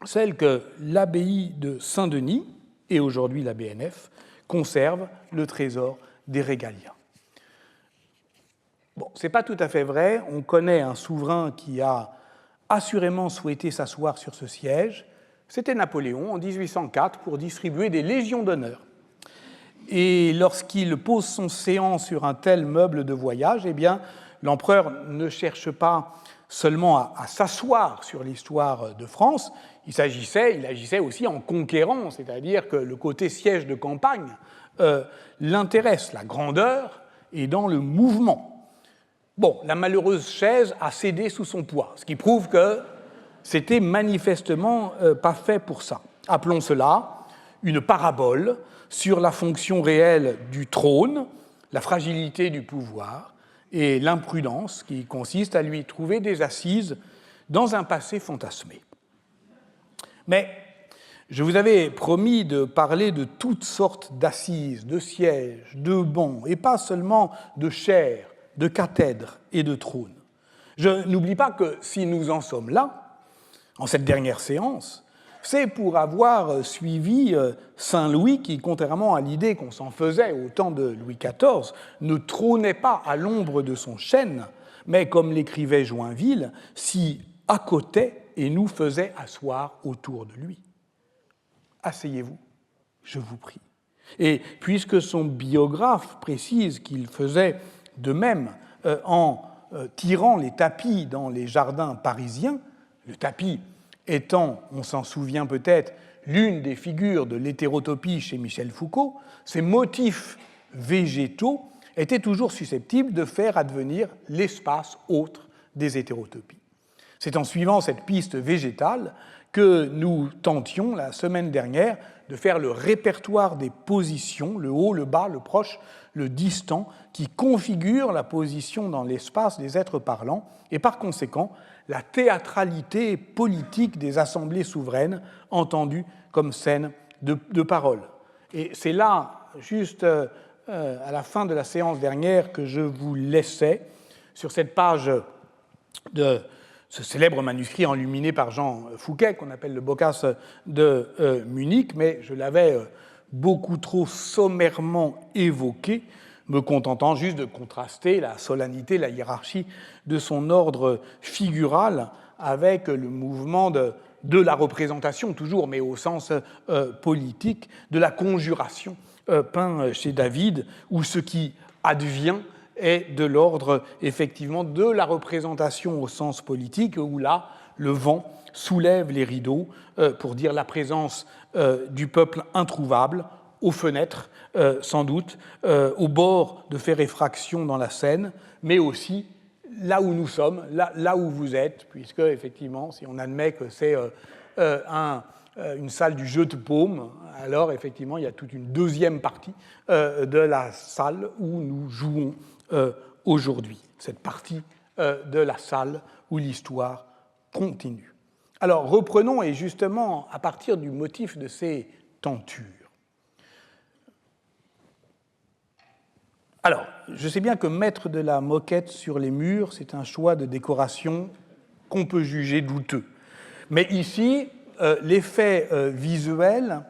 celle que l'abbaye de Saint-Denis, et aujourd'hui la BNF, conserve le trésor des régalias. Bon, ce n'est pas tout à fait vrai. On connaît un souverain qui a assurément souhaité s'asseoir sur ce siège. C'était Napoléon en 1804 pour distribuer des légions d'honneur. Et lorsqu'il pose son séant sur un tel meuble de voyage, eh bien, l'empereur ne cherche pas seulement à s'asseoir sur l'histoire de France, il agissait aussi en conquérant, c'est-à-dire que le côté siège de campagne l'intéresse. La grandeur est dans le mouvement. Bon, la malheureuse chaise a cédé sous son poids, ce qui prouve que c'était manifestement pas fait pour ça. Appelons cela une parabole sur la fonction réelle du trône, la fragilité du pouvoir et l'imprudence qui consiste à lui trouver des assises dans un passé fantasmé. Mais je vous avais promis de parler de toutes sortes d'assises, de sièges, de bancs, et pas seulement de chaires, de cathèdres et de trônes. Je n'oublie pas que si nous en sommes là, en cette dernière séance, c'est pour avoir suivi Saint-Louis qui, contrairement à l'idée qu'on s'en faisait au temps de Louis XIV, ne trônait pas à l'ombre de son chêne, mais, comme l'écrivait Joinville, s'y accotait et nous faisait asseoir autour de lui. Asseyez-vous, je vous prie. Et puisque son biographe précise qu'il faisait de même en tirant les tapis dans les jardins parisiens, le tapis étant, on s'en souvient peut-être, l'une des figures de l'hétérotopie chez Michel Foucault, ces motifs végétaux étaient toujours susceptibles de faire advenir l'espace autre des hétérotopies. C'est en suivant cette piste végétale que nous tentions, la semaine dernière, de faire le répertoire des positions, le haut, le bas, le proche, le distant, qui configurent la position dans l'espace des êtres parlants, et par conséquent, la théâtralité politique des assemblées souveraines entendues comme scène de parole. Et c'est là, juste à la fin de la séance dernière, que je vous laissais, sur cette page de ce célèbre manuscrit enluminé par Jean Fouquet, qu'on appelle le Boccace de Munich, mais je l'avais beaucoup trop sommairement évoqué, me contentant juste de contraster la solennité, la hiérarchie de son ordre figural avec le mouvement de la représentation, toujours, mais au sens politique, de la conjuration peint chez David, où ce qui advient est de l'ordre, effectivement, de la représentation au sens politique, où là, le vent soulève les rideaux pour dire la présence du peuple introuvable, aux fenêtres, sans doute, au bord de faire effraction dans la Seine, mais aussi là où nous sommes, là où vous êtes, puisque, effectivement, si on admet que c'est une salle du jeu de paume, alors, effectivement, il y a toute une deuxième partie de la salle où nous jouons aujourd'hui, cette partie de la salle où l'histoire continue. Alors, reprenons, et justement, à partir du motif de ces tentures. Alors, je sais bien que mettre de la moquette sur les murs, c'est un choix de décoration qu'on peut juger douteux. Mais ici, l'effet visuel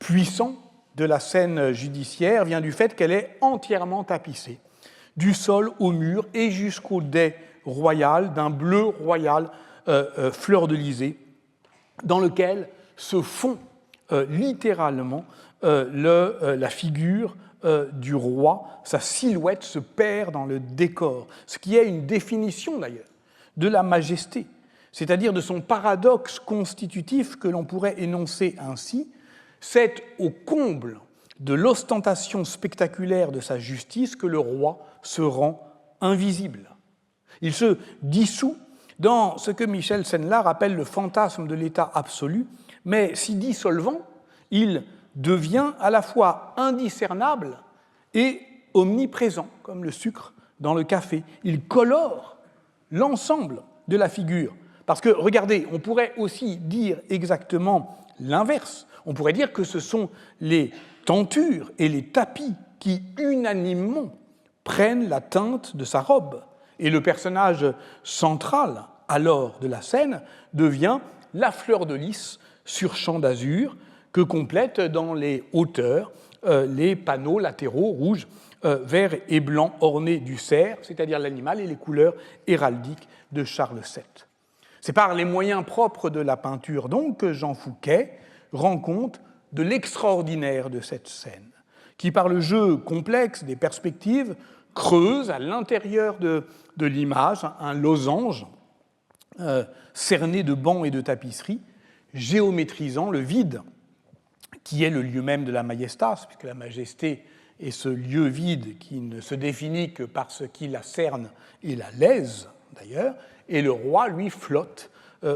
puissant de la scène judiciaire vient du fait qu'elle est entièrement tapissée, du sol au mur et jusqu'au dais royal, d'un bleu royal fleur-de-lysée, dans lequel se fond littéralement la figure du roi, sa silhouette se perd dans le décor, ce qui est une définition d'ailleurs de la majesté, c'est-à-dire de son paradoxe constitutif que l'on pourrait énoncer ainsi: c'est au comble de l'ostentation spectaculaire de sa justice que le roi se rend invisible. Il se dissout dans ce que Michel Senelard appelle le fantasme de l'état absolu, mais si dissolvant, il devient à la fois indiscernable et omniprésent, comme le sucre dans le café. Il colore l'ensemble de la figure. Parce que, regardez, on pourrait aussi dire exactement l'inverse. On pourrait dire que ce sont les tentures et les tapis qui, unanimement, prennent la teinte de sa robe. Et le personnage central, alors, de la scène, devient la fleur de lys sur champ d'azur, que complètent dans les hauteurs les panneaux latéraux rouges, verts et blancs ornés du cerf, c'est-à-dire l'animal, et les couleurs héraldiques de Charles VII. C'est par les moyens propres de la peinture, donc, que Jean Fouquet rend compte de l'extraordinaire de cette scène, qui, par le jeu complexe des perspectives, creuse à l'intérieur de l'image un losange cerné de bancs et de tapisseries, géométrisant le vide, qui est le lieu même de la majestas, puisque la majesté est ce lieu vide qui ne se définit que par ce qui la cerne et la lèse, d'ailleurs, et le roi, lui, flotte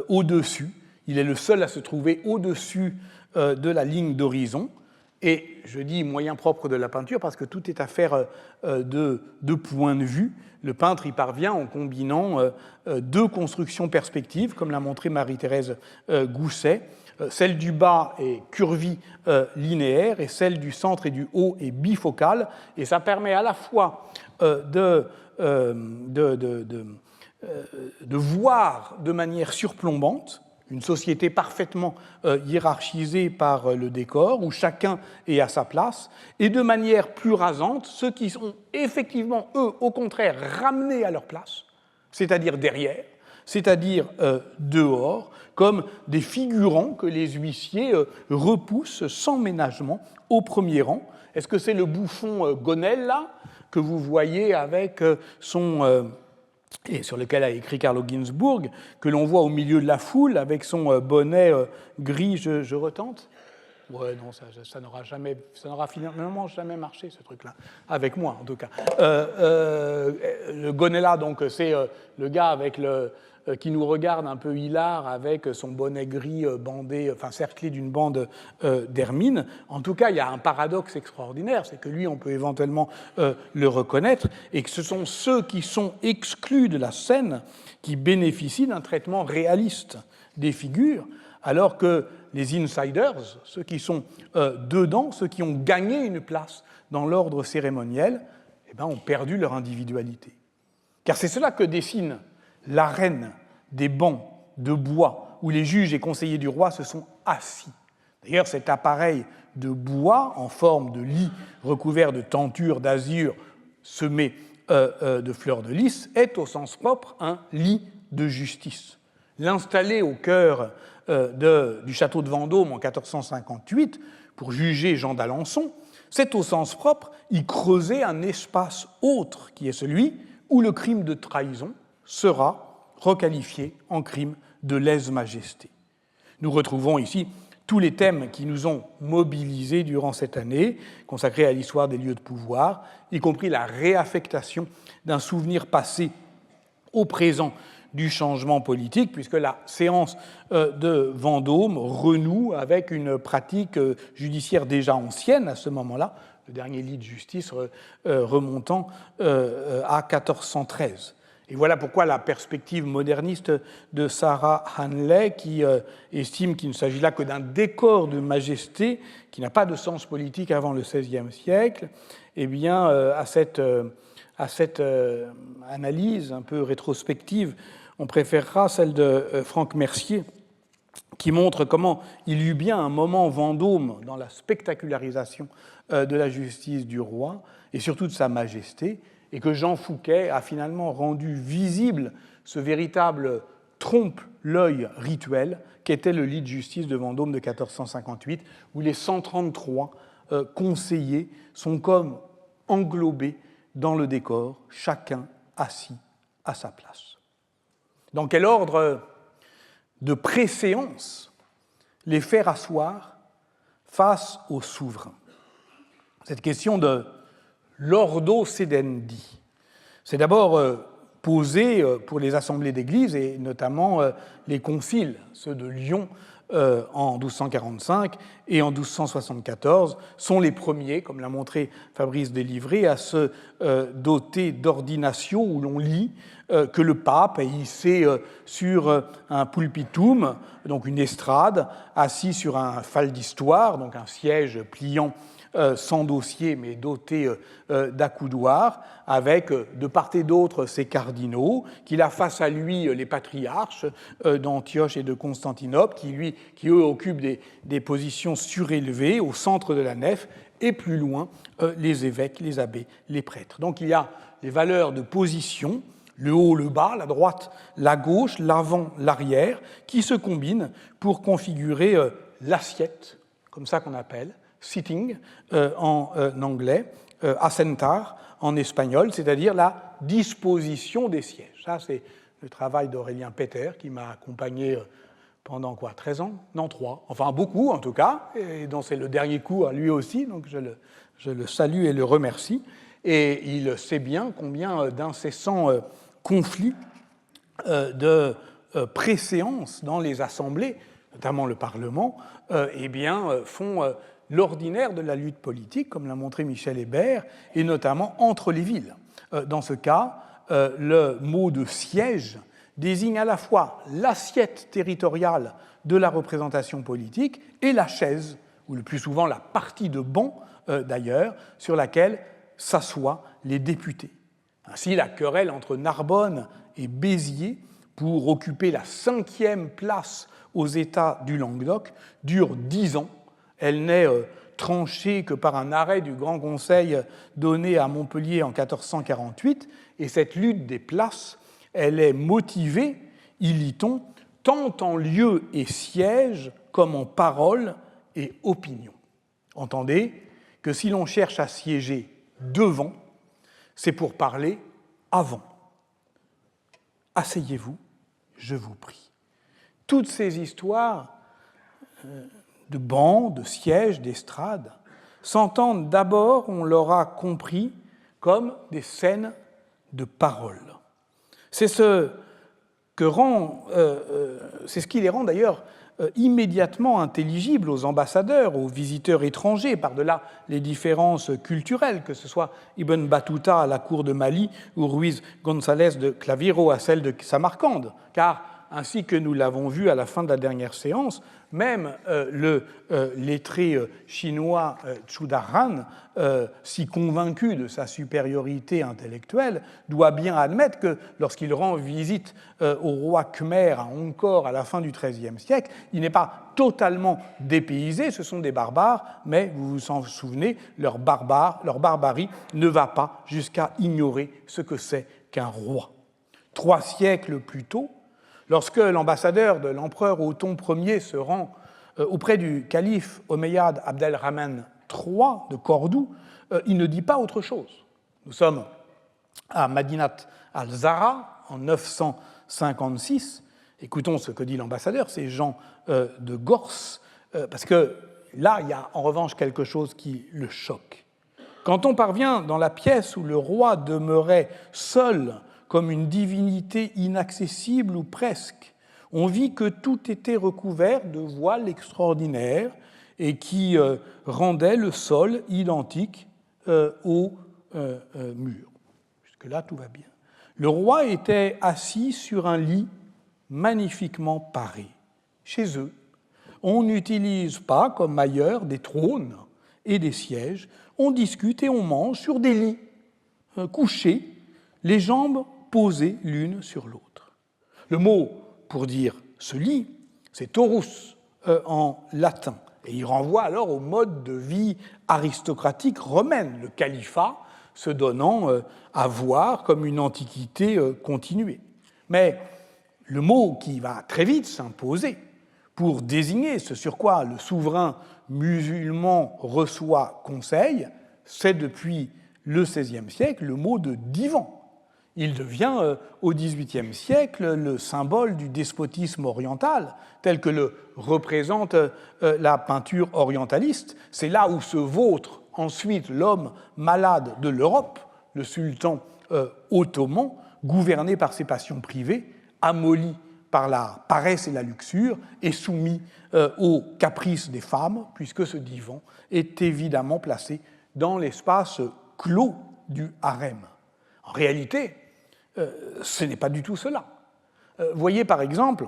au-dessus. Il est le seul à se trouver au-dessus de la ligne d'horizon. Et je dis moyen propre de la peinture parce que tout est affaire de points de vue. Le peintre y parvient en combinant deux constructions perspectives, comme l'a montré Marie-Thérèse Gousset. Celle du bas est curvi-linéaire et celle du centre et du haut est bifocale. Et ça permet à la fois de voir de manière surplombante une société parfaitement hiérarchisée par le décor, où chacun est à sa place, et de manière plus rasante, ceux qui sont effectivement, eux, au contraire, ramenés à leur place, c'est-à-dire derrière, c'est-à-dire dehors, comme des figurants que les huissiers repoussent sans ménagement au premier rang. Est-ce que c'est le bouffon Gonel, là, que vous voyez avec son... et sur lequel a écrit Carlo Ginzburg, que l'on voit au milieu de la foule avec son bonnet gris, je retente. Ouais, non, ça n'aura finalement jamais marché, ce truc-là, avec moi en tout cas. Le Gonella, donc, c'est le gars avec qui nous regarde un peu hilar avec son bonnet gris bandé, enfin cerclé d'une bande d'hermine. En tout cas, il y a un paradoxe extraordinaire, c'est que lui, on peut éventuellement le reconnaître, et que ce sont ceux qui sont exclus de la scène qui bénéficient d'un traitement réaliste des figures, alors que les insiders, ceux qui sont dedans, ceux qui ont gagné une place dans l'ordre cérémoniel, eh ben, ont perdu leur individualité. Car c'est cela que dessine l'arène des bancs de bois où les juges et conseillers du roi se sont assis. D'ailleurs, cet appareil de bois en forme de lit recouvert de tentures d'azur semé de fleurs de lys est au sens propre un lit de justice. L'installer au cœur du château de Vendôme en 1458 pour juger Jean d'Alençon, c'est au sens propre y creuser un espace autre qui est celui où le crime de trahison sera requalifié en crime de lèse-majesté. Nous retrouvons ici tous les thèmes qui nous ont mobilisés durant cette année, consacrée à l'histoire des lieux de pouvoir, y compris la réaffectation d'un souvenir passé au présent du changement politique, puisque la séance de Vendôme renoue avec une pratique judiciaire déjà ancienne à ce moment-là, le dernier lit de justice remontant à 1413. Et voilà pourquoi la perspective moderniste de Sarah Hanley, qui estime qu'il ne s'agit là que d'un décor de majesté qui n'a pas de sens politique avant le XVIe siècle, eh bien, à cette analyse un peu rétrospective, on préférera celle de Franck Mercier, qui montre comment il y eut bien un moment Vendôme dans la spectacularisation de la justice du roi et surtout de sa majesté, et que Jean Fouquet a finalement rendu visible ce véritable trompe-l'œil rituel qu'était le lit de justice de Vendôme de 1458, où les 133 conseillers sont comme englobés dans le décor, chacun assis à sa place. Dans quel ordre de préséance les faire asseoir face au souverain? Cette question de l'ordo sedendi, c'est d'abord posée pour les assemblées d'église et notamment les conciles, ceux de Lyon en 1245 et en 1274 sont les premiers, comme l'a montré Fabrice Délivré, à se doter d'ordinatio où l'on lit que le pape est hissé sur un pulpitum, donc une estrade, assis sur un faldistoire, donc un siège pliant sans dossier mais doté d'accoudoirs, avec de part et d'autre ses cardinaux, qu'il a face à lui les patriarches d'Antioche et de Constantinople, qui eux occupent des positions surélevées au centre de la nef, et plus loin les évêques, les abbés, les prêtres. Donc il y a les valeurs de position, le haut, le bas, la droite, la gauche, l'avant, l'arrière, qui se combinent pour configurer l'assiette, comme ça qu'on appelle, sitting en anglais, assentar en espagnol, c'est-à-dire la disposition des sièges. Ça, c'est le travail d'Aurélien Peter qui m'a accompagné pendant 13 ans? Non, 3. Enfin, beaucoup en tout cas, et dont c'est le dernier cours à lui aussi, donc je le salue et le remercie. Et il sait bien combien d'incessants conflits de préséance dans les assemblées, notamment le Parlement, font l'ordinaire de la lutte politique, comme l'a montré Michel Hébert, et notamment entre les villes. Dans ce cas, le mot de siège désigne à la fois l'assiette territoriale de la représentation politique et la chaise, ou le plus souvent la partie de banc d'ailleurs, sur laquelle s'assoient les députés. Ainsi, la querelle entre Narbonne et Béziers pour occuper la 5e place aux États du Languedoc dure 10 ans. Elle n'est tranchée que par un arrêt du Grand Conseil donné à Montpellier en 1448, et cette lutte des places, elle est motivée, y lit-on, tant en lieu et siège comme en parole et opinion. Entendez que si l'on cherche à siéger devant, c'est pour parler avant. Asseyez-vous, je vous prie. Toutes ces histoires de bancs, de sièges, d'estrades s'entendent d'abord, on l'aura compris, comme des scènes de parole. C'est ce qui les rend d'ailleurs immédiatement intelligibles aux ambassadeurs, aux visiteurs étrangers, par-delà les différences culturelles, que ce soit Ibn Battuta à la cour de Mali ou Ruiz González de Claviro à celle de Samarcande, car, ainsi que nous l'avons vu à la fin de la dernière séance, même le lettré chinois Chudahan, si convaincu de sa supériorité intellectuelle, doit bien admettre que lorsqu'il rend visite au roi Khmer à Angkor à la fin du XIIIe siècle, il n'est pas totalement dépaysé, ce sont des barbares, mais vous vous en souvenez, leur barbarie ne va pas jusqu'à ignorer ce que c'est qu'un roi. 3 siècles plus tôt, lorsque l'ambassadeur de l'empereur Othon Ier se rend auprès du calife Omeyyade Abdelrahman III de Cordoue, il ne dit pas autre chose. Nous sommes à Madinat al-Zahra en 956. Écoutons ce que dit l'ambassadeur, c'est Jean de Gorce, parce que là, il y a en revanche quelque chose qui le choque. Quand on parvient dans la pièce où le roi demeurait seul comme une divinité inaccessible ou presque, on vit que tout était recouvert de voiles extraordinaires et qui rendaient le sol identique au mur. Jusque-là, tout va bien. Le roi était assis sur un lit magnifiquement paré. Chez eux, on n'utilise pas, comme ailleurs, des trônes et des sièges. On discute et on mange sur des lits, couchés, les jambes posées l'une sur l'autre. Le mot pour dire ce lit, c'est taurus en latin, et il renvoie alors au mode de vie aristocratique romaine, le califat se donnant à voir comme une antiquité continuée. Mais le mot qui va très vite s'imposer pour désigner ce sur quoi le souverain musulman reçoit conseil, c'est depuis le XVIe siècle le mot de divan. Il devient au XVIIIe siècle le symbole du despotisme oriental, tel que le représente la peinture orientaliste. C'est là où se vautre ensuite l'homme malade de l'Europe, le sultan ottoman, gouverné par ses passions privées, amolli par la paresse et la luxure et soumis aux caprices des femmes, puisque ce divan est évidemment placé dans l'espace clos du harem. En réalité, ce n'est pas du tout cela. Voyez par exemple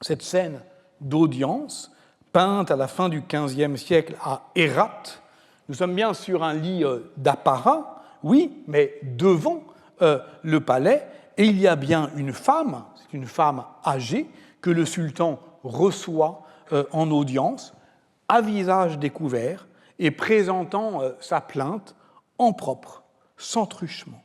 cette scène d'audience peinte à la fin du XVe siècle à Hérat. Nous sommes bien sur un lit d'apparat, oui, mais devant le palais, et il y a bien une femme, c'est une femme âgée, que le sultan reçoit en audience, à visage découvert, et présentant sa plainte en propre, sans truchement.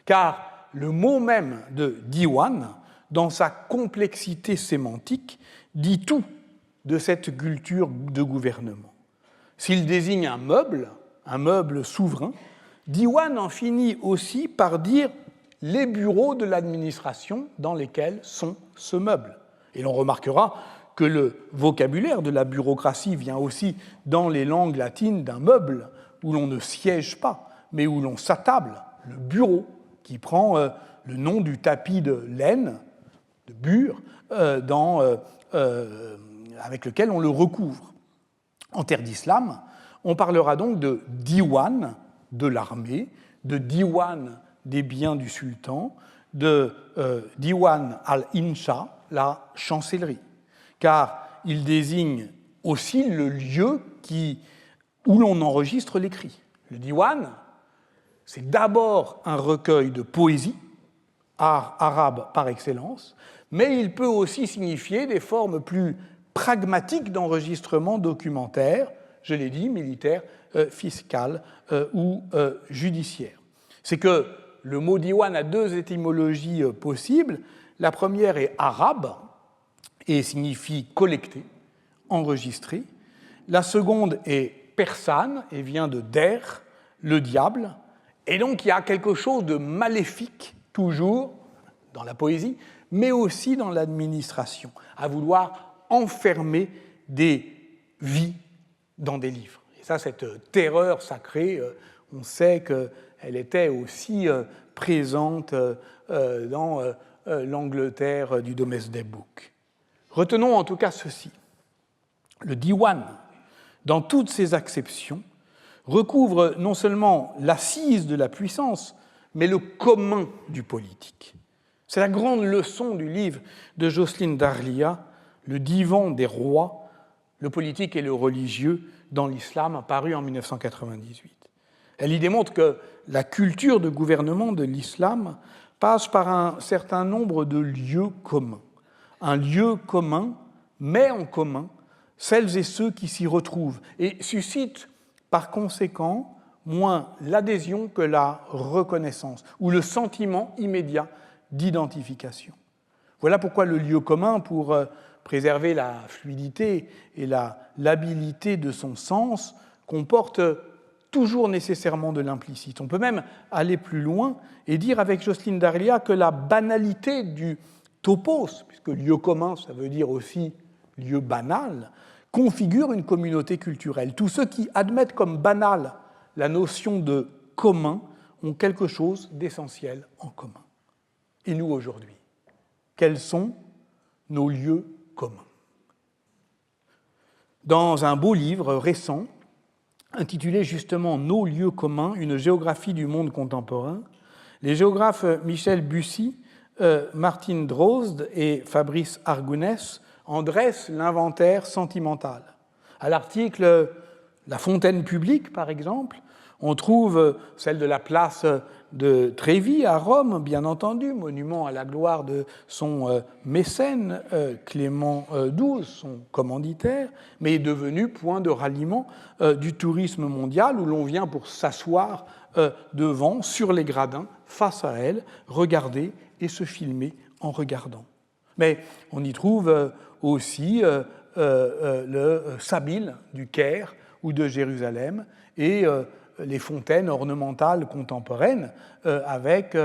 Car le mot même de diwan, dans sa complexité sémantique, dit tout de cette culture de gouvernement. S'il désigne un meuble souverain, diwan en finit aussi par dire les bureaux de l'administration dans lesquels sont ce meuble. Et l'on remarquera que le vocabulaire de la bureaucratie vient aussi dans les langues latines d'un meuble où l'on ne siège pas, mais où l'on s'attable, le bureau, qui prend le nom du tapis de laine, de bure, avec lequel on le recouvre. En terre d'islam, on parlera donc de diwan, de l'armée, de diwan des biens du sultan, de diwan al-insha, la chancellerie, car il désigne aussi le lieu où l'on enregistre l'écrit. Le diwan, c'est d'abord un recueil de poésie, art arabe par excellence, mais il peut aussi signifier des formes plus pragmatiques d'enregistrement documentaire, je l'ai dit, militaire, fiscal ou judiciaire. C'est que le mot diwan a deux étymologies possibles. La première est arabe et signifie collecter, enregistrer. La seconde est persane et vient de der, le diable. Et donc il y a quelque chose de maléfique, toujours, dans la poésie, mais aussi dans l'administration, à vouloir enfermer des vies dans des livres. Et ça, cette terreur sacrée, on sait qu'elle était aussi présente dans l'Angleterre du Domesday Book. Retenons en tout cas ceci. Le diwan, dans toutes ses acceptions, recouvre non seulement l'assise de la puissance, mais le commun du politique. C'est la grande leçon du livre de Jocelyne Darlia, Le divan des rois, le politique et le religieux dans l'islam, paru en 1998. Elle y démontre que la culture de gouvernement de l'islam passe par un certain nombre de lieux communs. Un lieu commun met en commun celles et ceux qui s'y retrouvent et suscite par conséquent moins l'adhésion que la reconnaissance ou le sentiment immédiat d'identification. Voilà pourquoi le lieu commun, pour préserver la fluidité et l'habilité de son sens, comporte toujours nécessairement de l'implicite. On peut même aller plus loin et dire avec Jocelyne Darlia que la banalité du topos, puisque lieu commun, ça veut dire aussi lieu banal, configure une communauté culturelle. Tous ceux qui admettent comme banale la notion de commun ont quelque chose d'essentiel en commun. Et nous, aujourd'hui, quels sont nos lieux communs? Dans un beau livre récent, intitulé justement « Nos lieux communs, une géographie du monde contemporain », les géographes Michel Bussy, Martine Drozd et Fabrice Argounès en dressent l'inventaire sentimental. À l'article « La fontaine publique », par exemple, on trouve celle de la place de Trévi à Rome, bien entendu, monument à la gloire de son mécène Clément XII, son commanditaire, mais est devenu point de ralliement du tourisme mondial où l'on vient pour s'asseoir devant, sur les gradins, face à elle, regarder et se filmer en regardant. Mais on y trouve aussi le Sabil du Caire ou de Jérusalem et les fontaines ornementales contemporaines avec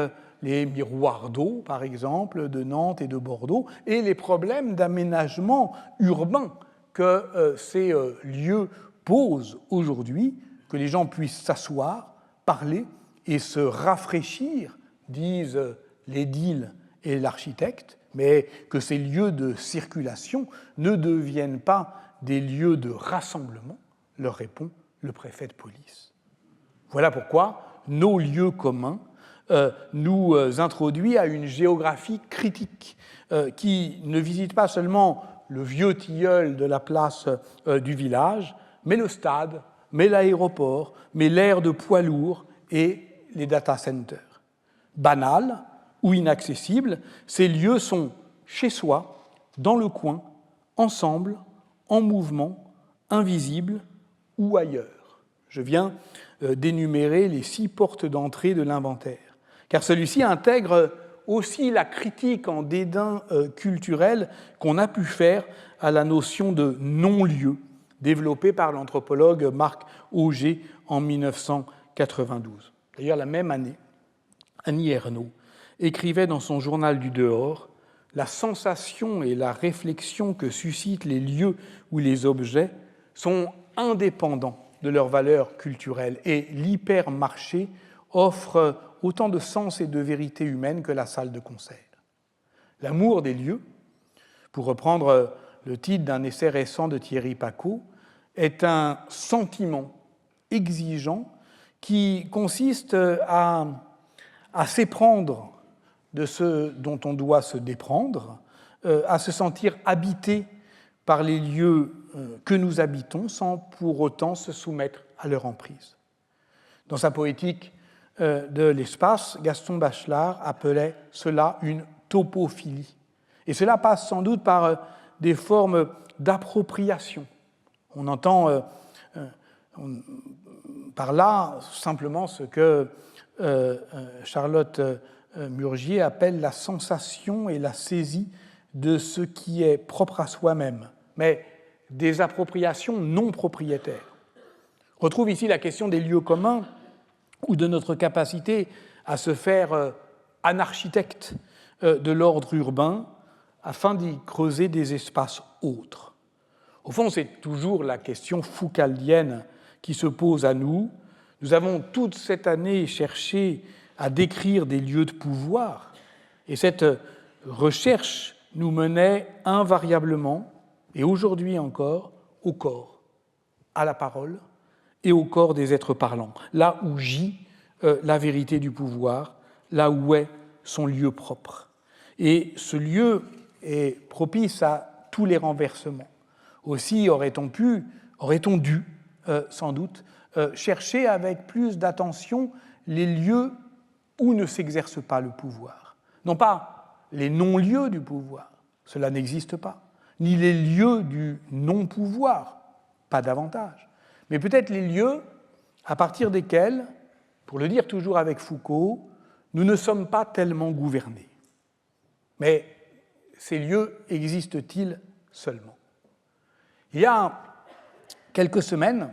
les miroirs d'eau, par exemple, de Nantes et de Bordeaux, et les problèmes d'aménagement urbain que ces lieux posent aujourd'hui, que les gens puissent s'asseoir, parler et se rafraîchir, disent l'édile et l'architecte, mais que ces lieux de circulation ne deviennent pas des lieux de rassemblement, leur répond le préfet de police. Voilà pourquoi nos lieux communs nous introduit à une géographie critique qui ne visite pas seulement le vieux tilleul de la place du village, mais le stade, mais l'aéroport, mais l'aire de poids lourds et les data centers. Banals ou inaccessibles, ces lieux sont chez soi, dans le coin, ensemble, en mouvement, invisibles ou ailleurs. Je viens d'énumérer les 6 portes d'entrée de l'inventaire, car celui-ci intègre aussi la critique en dédain culturel qu'on a pu faire à la notion de non-lieu, développée par l'anthropologue Marc Auger en 1992. D'ailleurs, la même année, Annie Ernaux écrivait dans son journal du dehors « La sensation et la réflexion que suscitent les lieux ou les objets sont indépendants de leur valeur culturelle et l'hypermarché offre autant de sens et de vérité humaine que la salle de concert. L'amour des lieux, pour reprendre le titre d'un essai récent de Thierry Pacaud, est un sentiment exigeant qui consiste à s'éprendre de ce dont on doit se déprendre, à se sentir habité par les lieux que nous habitons sans pour autant se soumettre à leur emprise. Dans sa poétique de l'espace, Gaston Bachelard appelait cela une topophilie. Et cela passe sans doute par des formes d'appropriation. On entend par là simplement ce que Charlotte Murgier appelle la sensation et la saisie de ce qui est propre à soi-même, mais des appropriations non propriétaires. On retrouve ici la question des lieux communs ou de notre capacité à se faire anarchitecte de l'ordre urbain afin d'y creuser des espaces autres. Au fond, c'est toujours la question foucaldienne qui se pose à nous. Nous avons toute cette année cherché à décrire des lieux de pouvoir, et cette recherche nous menait invariablement, et aujourd'hui encore, au corps, à la parole et au corps des êtres parlants, là où gît la vérité du pouvoir, là où est son lieu propre. Et ce lieu est propice à tous les renversements. Aussi aurait-on dû, sans doute, chercher avec plus d'attention les lieux où ne s'exerce pas le pouvoir. Non pas les non-lieux du pouvoir, cela n'existe pas, ni les lieux du non-pouvoir, pas davantage, mais peut-être les lieux à partir desquels, pour le dire toujours avec Foucault, nous ne sommes pas tellement gouvernés. Mais ces lieux existent-ils seulement ? Il y a quelques semaines,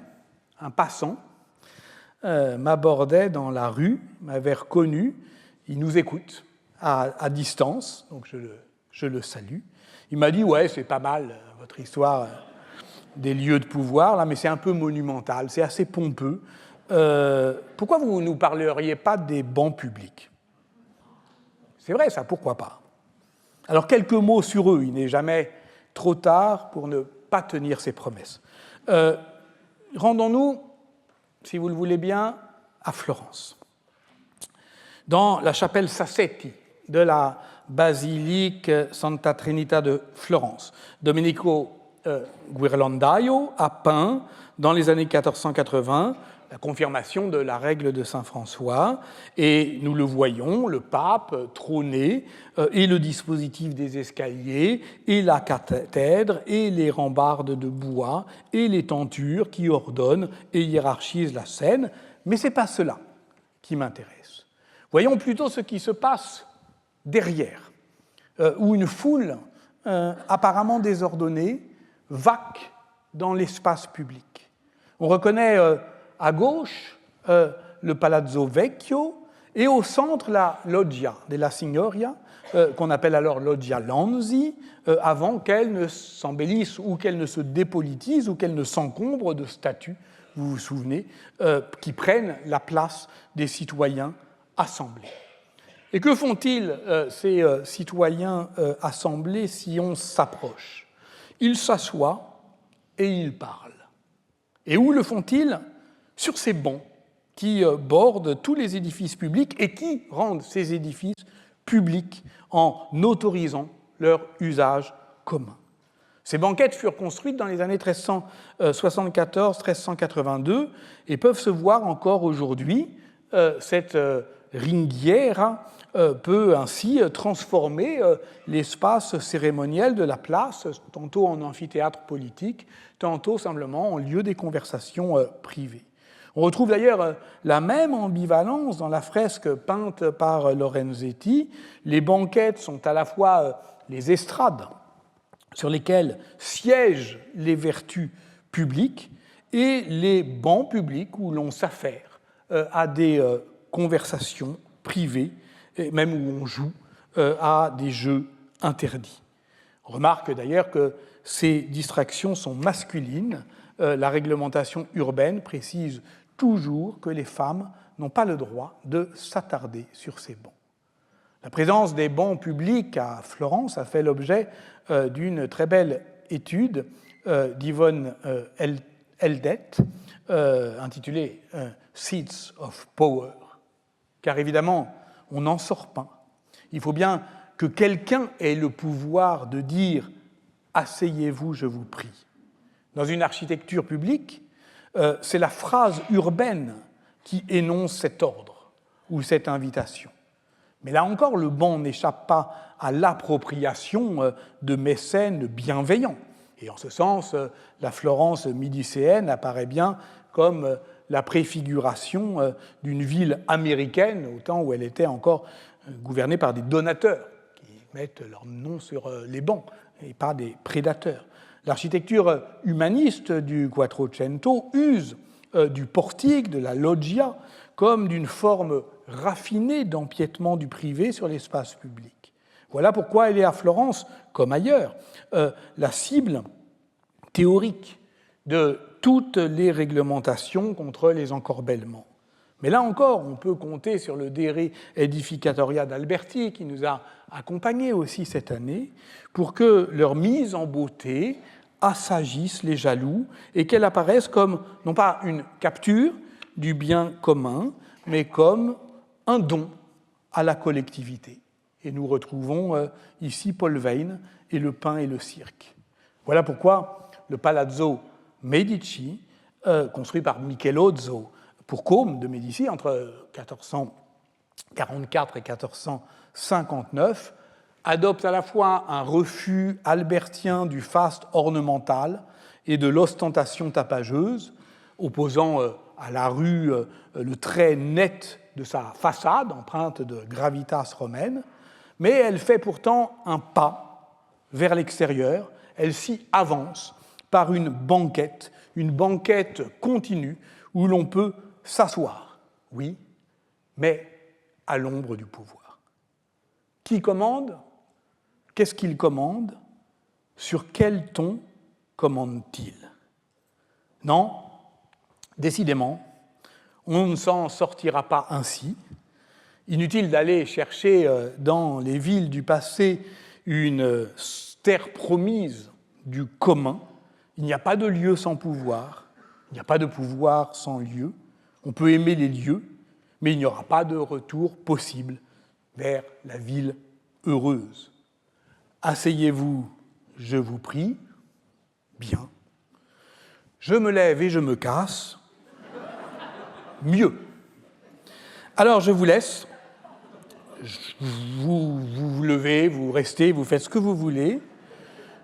un passant m'abordait dans la rue, m'avait reconnu, il nous écoute à distance, donc je le salue. Il m'a dit « Ouais, c'est pas mal, votre histoire des lieux de pouvoir, là, mais c'est un peu monumental, c'est assez pompeux. Pourquoi vous ne nous parleriez pas des bancs publics ?» C'est vrai, ça, pourquoi pas ? Alors, quelques mots sur eux, il n'est jamais trop tard pour ne pas tenir ses promesses. Rendons-nous, si vous le voulez bien, à Florence. Dans la chapelle Sassetti de la basilique Santa Trinita de Florence, Domenico Ghirlandaio a peint, dans les années 1480, la confirmation de la règle de saint François, et nous le voyons, le pape trôné, et le dispositif des escaliers, et la cathèdre, et les rambardes de bois, et les tentures qui ordonnent et hiérarchisent la scène, mais ce n'est pas cela qui m'intéresse. Voyons plutôt ce qui se passe derrière, où une foule apparemment désordonnée vaque dans l'espace public. On reconnaît à gauche le Palazzo Vecchio et au centre la Loggia della Signoria, qu'on appelle alors Loggia Lanzi, avant qu'elle ne s'embellisse ou qu'elle ne se dépolitise ou qu'elle ne s'encombre de statues, vous vous souvenez, qui prennent la place des citoyens assemblés. Et que font-ils, ces citoyens assemblés, si on s'approche? Ils s'assoient et ils parlent. Et où le font-ils? Sur ces bancs qui bordent tous les édifices publics et qui rendent ces édifices publics en autorisant leur usage commun. Ces banquettes furent construites dans les années 1374-1382 et peuvent se voir encore aujourd'hui. Cette ringhiera peut ainsi transformer l'espace cérémoniel de la place, tantôt en amphithéâtre politique, tantôt simplement en lieu des conversations privées. On retrouve d'ailleurs la même ambivalence dans la fresque peinte par Lorenzetti. Les banquettes sont à la fois les estrades sur lesquelles siègent les vertus publiques et les bancs publics où l'on s'affaire à des conversations privées, et même où on joue à des jeux interdits. On remarque d'ailleurs que ces distractions sont masculines. La réglementation urbaine précise toujours que les femmes n'ont pas le droit de s'attarder sur ces bancs. La présence des bancs publics à Florence a fait l'objet d'une très belle étude d'Yvonne Eldet, intitulée Seats of Power. Car évidemment, on n'en sort pas. Il faut bien que quelqu'un ait le pouvoir de dire « asseyez-vous, je vous prie ». Dans une architecture publique, c'est la phrase urbaine qui énonce cet ordre ou cette invitation. Mais là encore, le banc n'échappe pas à l'appropriation de mécènes bienveillants. Et en ce sens, la Florence médicéenne apparaît bien comme la préfiguration d'une ville américaine, au temps où elle était encore gouvernée par des donateurs, qui mettent leur nom sur les bancs, et pas des prédateurs. L'architecture humaniste du Quattrocento use du portique, de la loggia, comme d'une forme raffinée d'empiètement du privé sur l'espace public. Voilà pourquoi elle est à Florence, comme ailleurs, la cible théorique de toutes les réglementations contre les encorbellements. Mais là encore, on peut compter sur le Dere Edificatoria d'Alberti, qui nous a accompagnés aussi cette année, pour que leur mise en beauté assagisse les jaloux et qu'elle apparaisse comme, non pas une capture du bien commun, mais comme un don à la collectivité. Et nous retrouvons ici Paul Veyne et le pain et le cirque. Voilà pourquoi le Palazzo Medici, construit par Michelozzo pour Côme de Médicis entre 1444 et 1459, adopte à la fois un refus albertien du faste ornemental et de l'ostentation tapageuse, opposant à la rue le trait net de sa façade, empreinte de gravitas romaine, mais elle fait pourtant un pas vers l'extérieur, elle s'y avance par une banquette continue où l'on peut s'asseoir, oui, mais à l'ombre du pouvoir. Qui commande? Qu'est-ce qu'il commande? Sur quel ton commande-t-il? Non, décidément, on ne s'en sortira pas ainsi. Inutile d'aller chercher dans les villes du passé une terre promise du commun. Il n'y a pas de lieu sans pouvoir, il n'y a pas de pouvoir sans lieu. On peut aimer les lieux, mais il n'y aura pas de retour possible vers la ville heureuse. Asseyez-vous, je vous prie. Bien. Je me lève et je me casse. Mieux. Alors je vous laisse. Vous vous levez, vous restez, vous faites ce que vous voulez.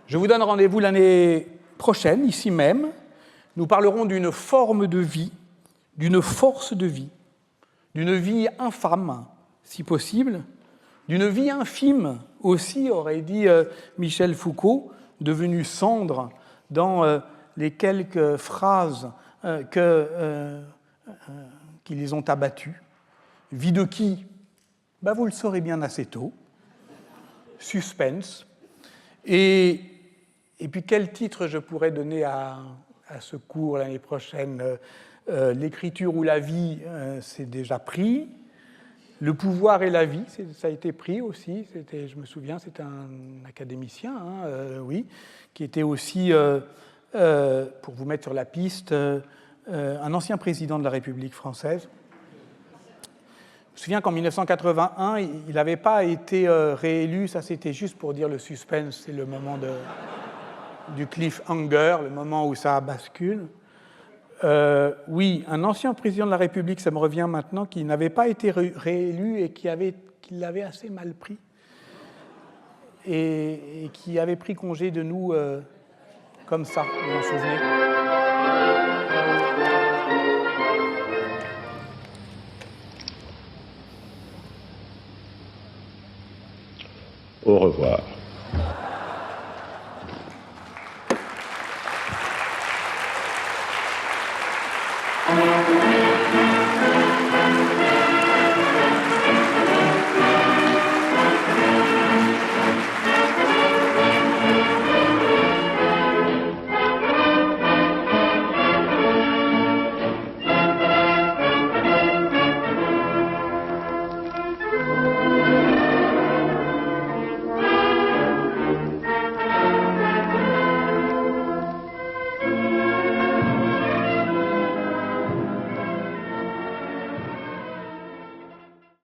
Je vous donne rendez-vous l'année prochaine, ici même. Nous parlerons d'une forme de vie, d'une force de vie, d'une vie infâme, si possible, d'une vie infime aussi, aurait dit Michel Foucault, devenu cendre dans les quelques phrases qui les ont abattues. Vie de qui? Vous le saurez bien assez tôt. Suspense. Et puis quel titre je pourrais donner à ce cours l'année prochaine? L'écriture ou la vie, c'est déjà pris. Le pouvoir et la vie, ça a été pris aussi. Je me souviens, c'était un académicien, hein, oui, qui était aussi, pour vous mettre sur la piste, un ancien président de la République française. Je me souviens qu'en 1981, il n'avait pas été réélu. Ça, c'était juste pour dire le suspense. C'est le moment du cliffhanger, le moment où ça bascule. Oui, un ancien président de la République, ça me revient maintenant, qui n'avait pas été réélu et qui l'avait assez mal pris. Et qui avait pris congé de nous comme ça, vous vous en souvenez? Au revoir.